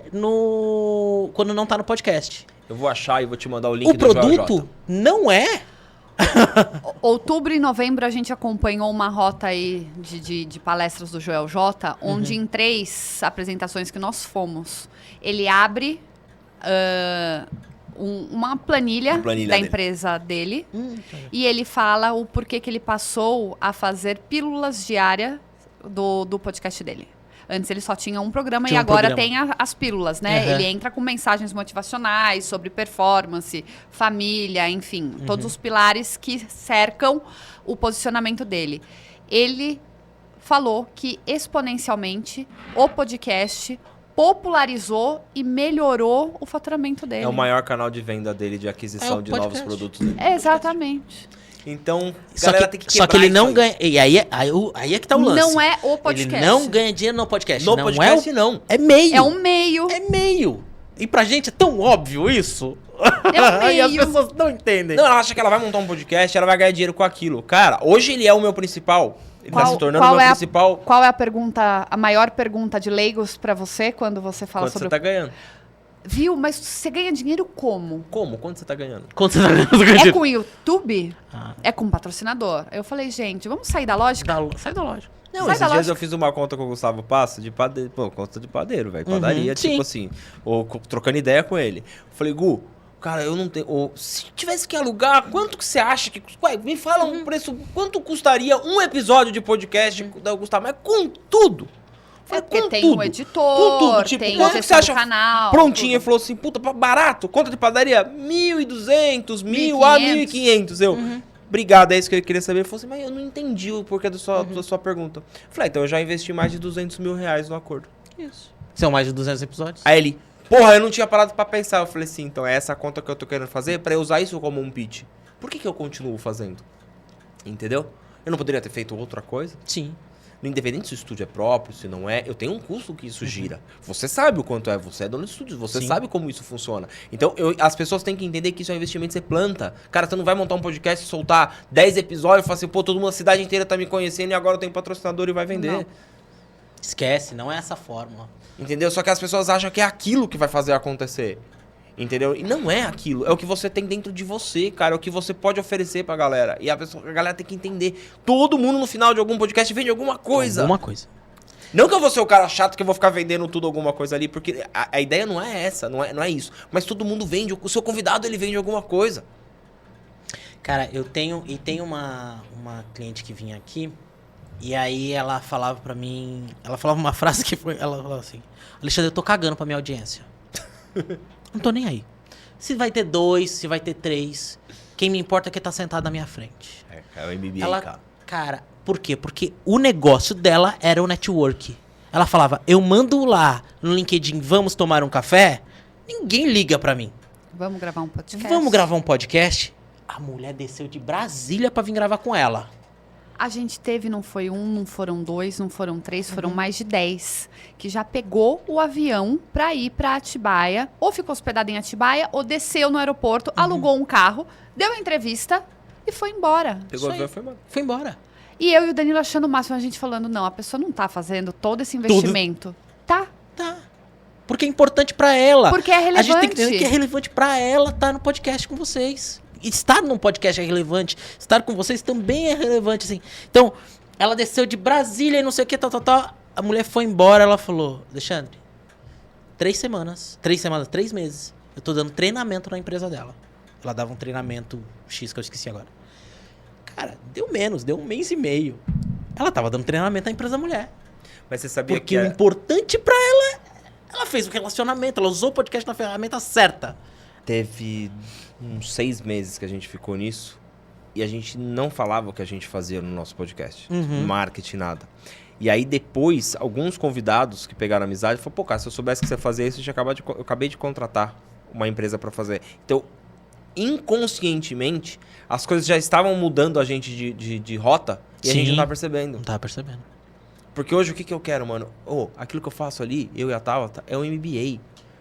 quando não tá no podcast. Eu vou achar e vou te mandar o link do produto JJ. não é Outubro e novembro a gente acompanhou uma rota aí de palestras do Joel J, onde em 3 apresentações que nós fomos, ele abre uma planilha da dele. empresa dele e ele fala o porquê que ele passou a fazer pílulas diárias do podcast dele. Antes ele só tinha um programa e agora tem as pílulas, né? Ele entra com mensagens motivacionais sobre performance, família, enfim, todos os pilares que cercam o posicionamento dele. Ele falou que exponencialmente o podcast popularizou e melhorou o faturamento dele. É o maior canal de venda dele, de aquisição de novos produtos dele. Exatamente. Então, Tem que só que ele não ganha. E aí é que tá o lance. Não é o podcast. Ele não ganha dinheiro no podcast. No podcast, não. É meio. É um meio. É meio. E pra gente é tão óbvio isso. É um meio. E as pessoas não entendem. Não, ela acha que ela vai montar um podcast, ela vai ganhar dinheiro com aquilo. Cara, hoje ele é o meu principal. Ele tá se tornando o meu principal. Qual é a maior pergunta de leigos pra você quando você fala Quanto sobre você tá ganhando? Viu? Mas você ganha dinheiro como? Como? Quanto você tá ganhando? Quanto você tá ganhando? É com o YouTube? É com patrocinador? Eu falei, gente, vamos sair da lógica? Sai da loja. Não, Sai esses da dias lógica. eu fiz uma conta com o Gustavo Passo de padeiro. Pô, conta de padeiro, velho. Padaria, sim. tipo assim. Ou trocando ideia com ele. Falei, Gu, cara, eu não tenho. Se tivesse que alugar, quanto que você acha que. Ué, me fala um preço. Quanto custaria um episódio de podcast da Gustavo? Mas com tudo. É porque com tem tudo, o editor, com tudo. Tipo, tem quanto a que você gestão acha do canal. prontinho? Ele tudo. falou assim, puta, barato. Conta de padaria, 1.200, 1.000 a 1.500. Eu, obrigado, é isso que eu queria saber. Ele falou assim, mas eu não entendi o porquê da sua pergunta. Eu falei, então eu já investi mais de 200 mil reais no acordo. Isso. São mais de 200 episódios. Aí ele, porra, eu não tinha parado pra pensar. Eu falei assim, então é essa conta que eu tô querendo fazer pra eu usar isso como um pitch. Por que eu continuo fazendo? Entendeu? Eu não poderia ter feito outra coisa? Sim. Independente se o estúdio é próprio, se não é, eu tenho um custo que isso gira. Você sabe o quanto é, você é dono do estúdio, você sabe como isso funciona. Então, as pessoas têm que entender que isso é um investimento, você planta. Cara, você não vai montar um podcast e soltar 10 episódios e falar assim, pô, todo mundo, a cidade inteira tá me conhecendo e agora eu tenho patrocinador e vai vender. Não. Esquece, não é essa fórmula. Entendeu? Só que as pessoas acham que é aquilo que vai fazer acontecer. Entendeu? E não é aquilo. É o que você tem dentro de você, cara. É o que você pode oferecer pra galera. E a galera tem que entender. Todo mundo no final de algum podcast vende alguma coisa. Alguma coisa. Não que eu vou ser o cara chato que eu vou ficar vendendo tudo alguma coisa ali. Porque a ideia não é essa. Não é isso. Mas todo mundo vende. O seu convidado, ele vende alguma coisa. Cara, eu tenho uma cliente que vinha aqui. E aí ela falava pra mim... Ela falava uma frase que foi... Ela falava assim... Alexandre, eu tô cagando pra minha audiência. Não tô nem aí. Se vai ter 2, se vai ter 3. Quem me importa é quem tá sentado na minha frente. É o MBA, Ela, cara, por quê? Porque o negócio dela era o network. Ela falava, eu mando lá no LinkedIn, vamos tomar um café? Ninguém liga pra mim. Vamos gravar um podcast? Vamos gravar um podcast? A mulher desceu de Brasília pra vir gravar com ela. A gente teve, não foi 1, não foram 2, não foram 3, foram mais de 10. Que já pegou o avião pra ir pra Atibaia. Ou ficou hospedado em Atibaia, ou desceu no aeroporto, alugou um carro, deu a entrevista e foi embora. Pegou o avião e foi embora. Foi embora. E eu e o Danilo achando o máximo, a gente falando, não, a pessoa não tá fazendo todo esse investimento. Tá. Tá. Porque é importante pra ela. Porque é relevante. A gente tem que entender que é relevante pra ela estar no podcast com vocês. Estar num podcast é relevante. Estar com vocês também é relevante, assim. Então, ela desceu de Brasília e não sei o que, tal. A mulher foi embora, ela falou, Alexandre, 3 meses, eu tô dando treinamento na empresa dela. Ela dava um treinamento X, que eu esqueci agora. Cara, deu menos, deu 1 mês e meio. Ela tava dando treinamento na empresa da mulher. Mas você sabia Porque que o importante pra ela fez o relacionamento, ela usou o podcast na ferramenta certa. Teve uns 6 meses que a gente ficou nisso e a gente não falava o que a gente fazia no nosso podcast. Marketing, nada. E aí depois, alguns convidados que pegaram amizade falaram, pô, cara, se eu soubesse que você fazia isso, eu acabei de contratar uma empresa pra fazer. Então, inconscientemente, as coisas já estavam mudando a gente de rota e a gente não tá percebendo. Não tava percebendo. Porque hoje o que eu quero, mano? Aquilo que eu faço ali, eu e a Tabata, é um MBA.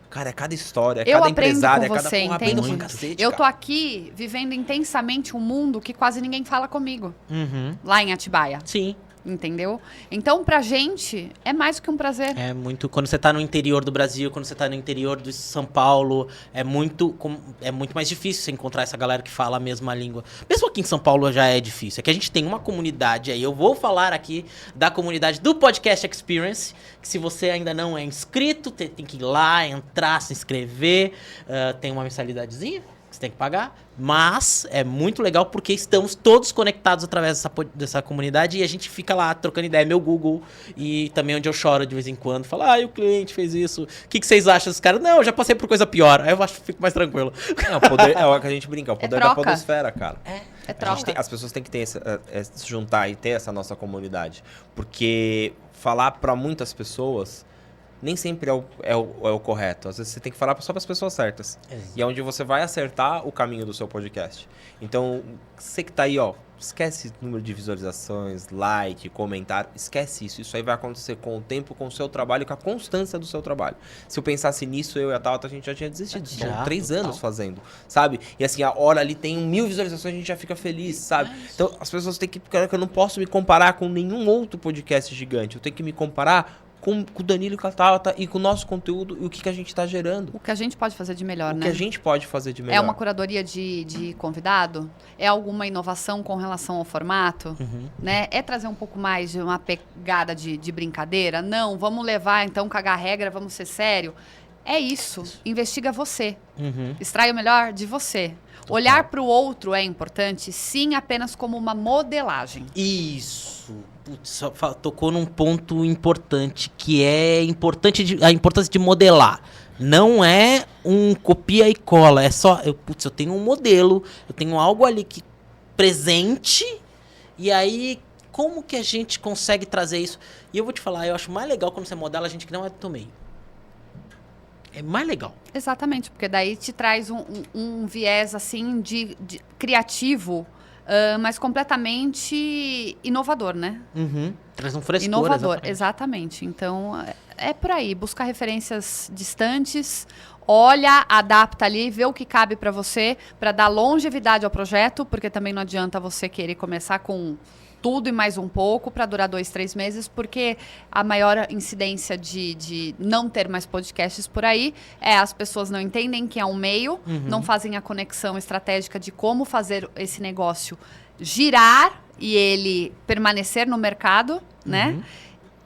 Cara, é cada história, é Eu cada aprendo empresária, com é cada você, porra, entende? aprendo pra cacete, Eu tô cara. aqui vivendo intensamente um mundo que quase ninguém fala comigo. Uhum. Lá em Atibaia. Sim. Entendeu? Então, pra gente, é mais do que um prazer. É muito. Quando você tá no interior do Brasil, quando você tá no interior de São Paulo, é muito mais difícil você encontrar essa galera que fala a mesma língua. Mesmo aqui em São Paulo já é difícil. É que a gente tem uma comunidade aí. Eu vou falar aqui da comunidade do Podcast Experience. Que se você ainda não é inscrito, tem que ir lá, entrar, se inscrever. Tem uma mensalidadezinha que você tem que pagar. Mas é muito legal porque estamos todos conectados através dessa comunidade e a gente fica lá trocando ideia. Meu Google e também onde eu choro de vez em quando. Fala, o cliente fez isso. O que vocês acham dos caras? Não, eu já passei por coisa pior. Aí eu acho que fico mais tranquilo. É o que a gente brinca, o poder da podosfera, cara. É troca. As pessoas têm que ter se juntar e ter essa nossa comunidade. Porque falar pra muitas pessoas nem sempre é o correto. Às vezes você tem que falar só para as pessoas certas. E é onde você vai acertar o caminho do seu podcast. Então, você que tá aí, esquece o número de visualizações, like, comentário. Esquece isso. Isso aí vai acontecer com o tempo, com o seu trabalho, com a constância do seu trabalho. Se eu pensasse nisso, eu e a Tauta, a gente já tinha desistido. São 3 anos fazendo, sabe? E assim, a hora ali tem 1000 visualizações, a gente já fica feliz, sabe? Então, as pessoas têm que... Eu não posso me comparar com nenhum outro podcast gigante. Eu tenho que me comparar com o Danilo e com a Tauta e com o nosso conteúdo e o que a gente está gerando. O que a gente pode fazer de melhor, né? O que a gente pode fazer de melhor. É uma curadoria de convidado? É alguma inovação com relação ao formato? Né? É trazer um pouco mais de uma pegada de brincadeira? Não, vamos levar, então, cagar regra, vamos ser sério. É isso. Investiga você. Extrai o melhor de você. Total. Olhar para o outro é importante, sim, apenas como uma modelagem. Isso. Putz, tocou num ponto importante, que é a importância de modelar. Não é um copia e cola, é só... eu tenho um modelo, eu tenho algo ali que presente, e aí como que a gente consegue trazer isso? E eu vou te falar, eu acho mais legal quando você modela a gente que não é do teu meio. É mais legal. Exatamente, porque daí te traz um viés assim de criativo, mas completamente inovador, né? Traz um frescor. Inovador, exatamente. Então, é por aí. Busca referências distantes, olha, adapta ali, vê o que cabe para você, para dar longevidade ao projeto, porque também não adianta você querer começar com tudo e mais um pouco para durar 2, 3 meses, porque a maior incidência de não ter mais podcasts por aí é as pessoas não entendem que é um meio, não fazem a conexão estratégica de como fazer esse negócio girar e ele permanecer no mercado, né?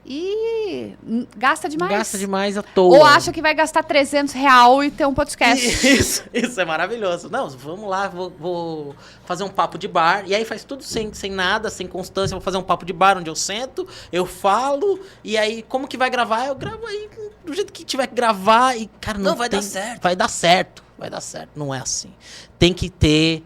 E gasta demais. Gasta demais à toa. Ou acha que vai gastar R$300 e ter um podcast. Isso é maravilhoso. Não, vamos lá, vou fazer um papo de bar. E aí faz tudo sem nada, sem constância. Vou fazer um papo de bar onde eu sento, eu falo. E aí, como que vai gravar? Eu gravo aí do jeito que tiver que gravar. E, cara, não vai dar certo. Vai dar certo. Vai dar certo. Não é assim. Tem que ter...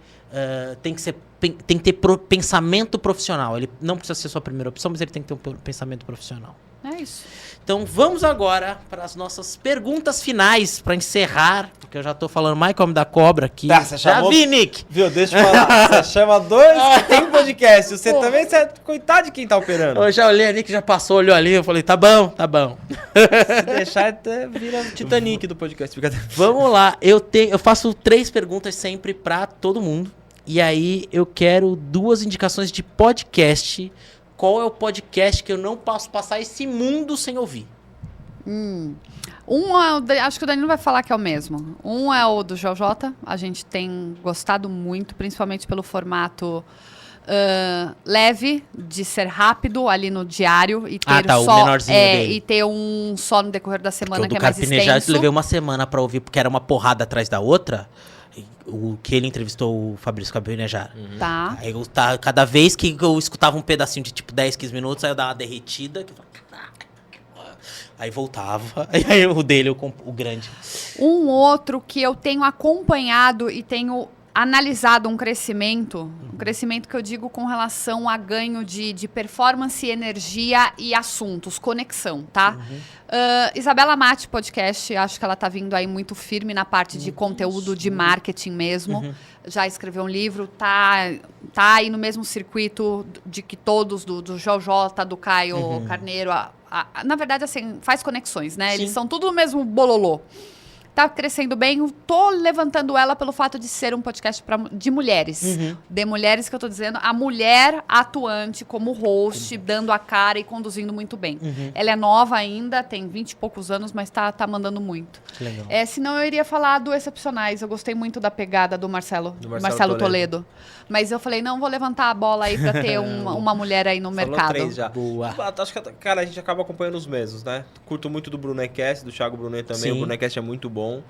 tem que ter pensamento profissional. Ele não precisa ser sua primeira opção, mas ele tem que ter um pensamento profissional. É isso. Então vamos agora para as nossas perguntas finais, para encerrar, porque eu já tô falando mais como da cobra aqui. Tá, você chamou... Já vi, Nick! Viu, deixa eu falar. Você chama 2 que tem podcast. Você também, coitado de quem tá operando. Eu já olhei, a Nick já passou, olhou ali, eu falei, tá bom, tá bom. Se deixar, até vira Titanic do podcast. Vamos lá, eu faço 3 perguntas sempre para todo mundo. E aí eu quero 2 indicações de podcast. Qual é o podcast que eu não posso passar esse mundo sem ouvir? Acho que o Danilo vai falar que é o mesmo. Um é o do JJ. A gente tem gostado muito, principalmente pelo formato leve, de ser rápido ali no diário e ter o menorzinho dele. E ter um só no decorrer da semana que é mais Carpinejar, extenso. Eu levei uma semana pra ouvir, porque era uma porrada atrás da outra. O que ele entrevistou o Fabrício Carpinejar. Tá. Aí cada vez que eu escutava um pedacinho de tipo 10, 15 minutos, aí eu dava uma derretida. Que eu falava, caraca. Aí voltava. Aí o dele, o grande. Um outro que eu tenho acompanhado e tenho analisado um crescimento que eu digo com relação a ganho de performance, energia e assuntos, conexão, tá? Isabela Mate Podcast, acho que ela tá vindo aí muito firme na parte de conteúdo de marketing mesmo. Já escreveu um livro, tá aí no mesmo circuito de que todos, do JJ, do Caio Carneiro, na verdade, assim, faz conexões, né? Sim. Eles são tudo no mesmo bololô. tá crescendo bem. Tô levantando ela pelo fato de ser um podcast de mulheres. De mulheres que eu tô dizendo, a mulher atuante como host, dando a cara e conduzindo muito bem. Ela é nova ainda, tem 20 e poucos anos, mas tá mandando muito. Legal. Senão eu iria falar do Excepcionais. Eu gostei muito da pegada do Marcelo Toledo. Mas eu falei, não, vou levantar a bola aí pra ter uma mulher aí no mercado. 3 já. Boa. Acho que, cara, a gente acaba acompanhando os mesmos, né? Curto muito do Brunecast, do Thiago Brunet também. Sim. O Brunecast é muito bom.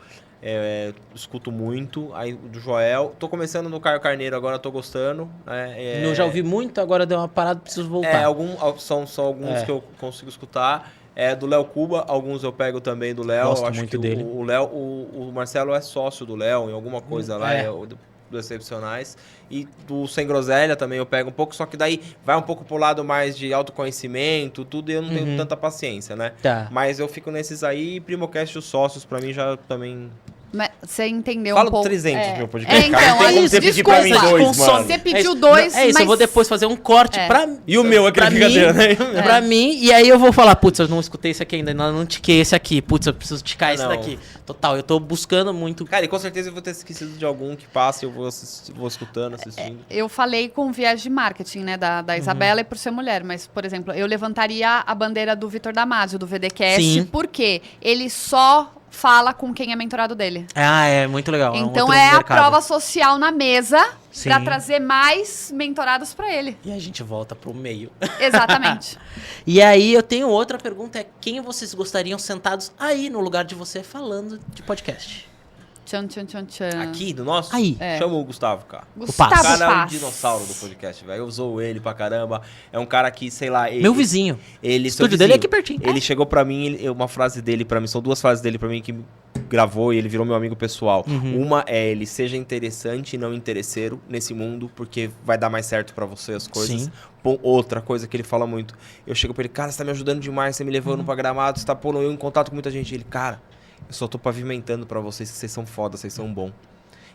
Escuto muito. Aí do Joel. Tô começando no Caio Carneiro agora, tô gostando. Eu já ouvi muito, agora deu uma parada, preciso voltar. São alguns que eu consigo escutar. Do Léo Cuba, alguns eu pego também do Léo. Gosto Acho muito que dele. o Léo, o Marcelo é sócio do Léo em alguma coisa lá, do Excepcionais. E do Sem Groselha também eu pego um pouco, só que daí vai um pouco pro lado mais de autoconhecimento, tudo, e eu não tenho tanta paciência, né? Tá. Mas eu fico nesses aí, e Primocast os sócios, pra mim já também... Mas você entendeu Fala um pouco... do 300 meu podcast, então, cara. Não tem como você pedir pra mim desculpa. 2, mano. Você pediu 2, É isso, eu vou depois fazer um corte pra... E o meu, aquele brincadeira, né? Pra mim, e aí eu vou falar, putz, eu não escutei esse aqui ainda, não tiquei esse aqui, putz, eu preciso ticar esse daqui. Total, eu tô buscando muito. Cara, e com certeza eu vou ter esquecido de algum que passe, eu vou escutando, assistindo. Eu falei com viés de marketing, né, da Isabela e por ser mulher, mas, por exemplo, eu levantaria a bandeira do Vitor Damasio, do VDcast, Sim. porque ele só fala com quem é mentorado dele. É muito legal. Então outro a mercado. prova social na mesa Sim. pra trazer mais mentorados pra ele. E a gente volta pro meio. Exatamente. E aí eu tenho outra pergunta, quem vocês gostariam sentados aí no lugar de você falando de podcast? Tchan, tchan, tchan, tchan. Aqui, do nosso? Aí. Chama o Gustavo, cara. Gustavo O cara é um Paz. dinossauro do podcast, velho. Eu usou ele pra caramba. É um cara que, sei lá... Meu vizinho. O estúdio dele é aqui pertinho. Ele chegou pra mim, uma frase dele pra mim, são 2 frases dele pra mim que gravou e ele virou meu amigo pessoal. Uma é ele, seja interessante e não interesseiro nesse mundo, porque vai dar mais certo pra você as coisas. Sim. Outra coisa que ele fala muito. Eu chego pra ele, cara, você tá me ajudando demais, você me levando pra Gramado, você tá pondo eu em contato com muita gente. Ele, cara... Eu só tô pavimentando pra vocês que vocês são foda, vocês são bom.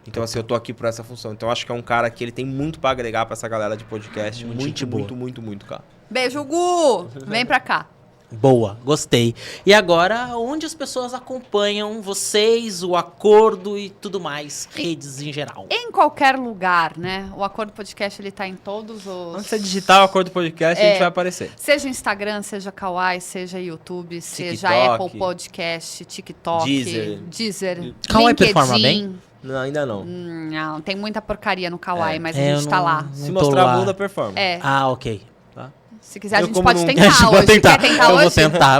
Então, assim, eu tô aqui por essa função. Então, eu acho que é um cara que ele tem muito pra agregar pra essa galera de podcast. Muito, cara. Beijo, Gu! Vem pra cá. Boa, gostei. E agora, onde as pessoas acompanham vocês, o Acordo e tudo mais, redes em geral? Em qualquer lugar, né? O Acordo Podcast, ele tá em todos os... Quando você digitar o Acordo Podcast, a gente vai aparecer. Seja Instagram, seja Kawaii, seja YouTube, seja TikTok, Apple Podcast, TikTok, Deezer, Kawaii LinkedIn. performa bem? Não, ainda não. Não, tem muita porcaria no Kawaii, mas a gente tá lá. Se Não tô mostrar lá. a bunda, performa. Ah, ok. Se quiser, a Eu gente como pode não- tentar Vou hoje. tentar. Quer tentar Eu hoje?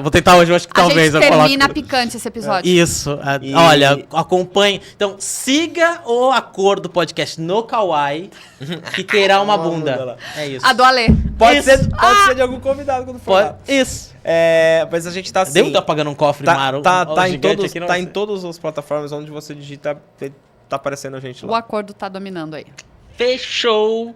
vou tentar hoje, eu acho que A talvez gente eu termina coloque... picante esse episódio. Isso. Olha, acompanhe. Então, siga o Acordo Podcast no Kawaii, que terá uma bunda. É isso. A do Alê. Pode Isso. ser de algum convidado quando for lá. Isso. Mas a gente tá assim... Devo estar pagando um cofre maro. Em todas as plataformas onde você digita, tá aparecendo a gente O lá. Acordo tá dominando aí. Fechou.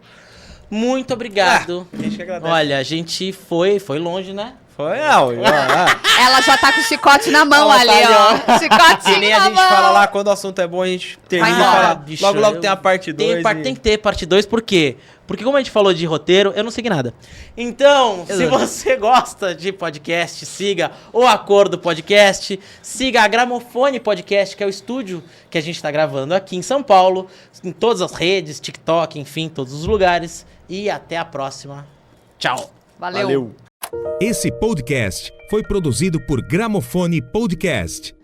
Muito obrigado. A gente que agradece. Olha, a gente foi longe, né? Foi, não. Ela já tá com o chicote na mão Ela ali, tá ó. Chicotinho Que nem na a gente mão. fala lá, quando o assunto é bom, a gente termina e embora. fala. Bicho, Logo eu tem a parte 2. Tem que ter parte 2, por quê? Porque como a gente falou de roteiro, eu não segui nada. Então, se você gosta de podcast, siga o Acordo Podcast, siga a Gramofone Podcast, que é o estúdio que a gente tá gravando aqui em São Paulo, em todas as redes, TikTok, enfim, todos os lugares. E até a próxima. Tchau. Valeu. Esse podcast foi produzido por Gramofone Podcast.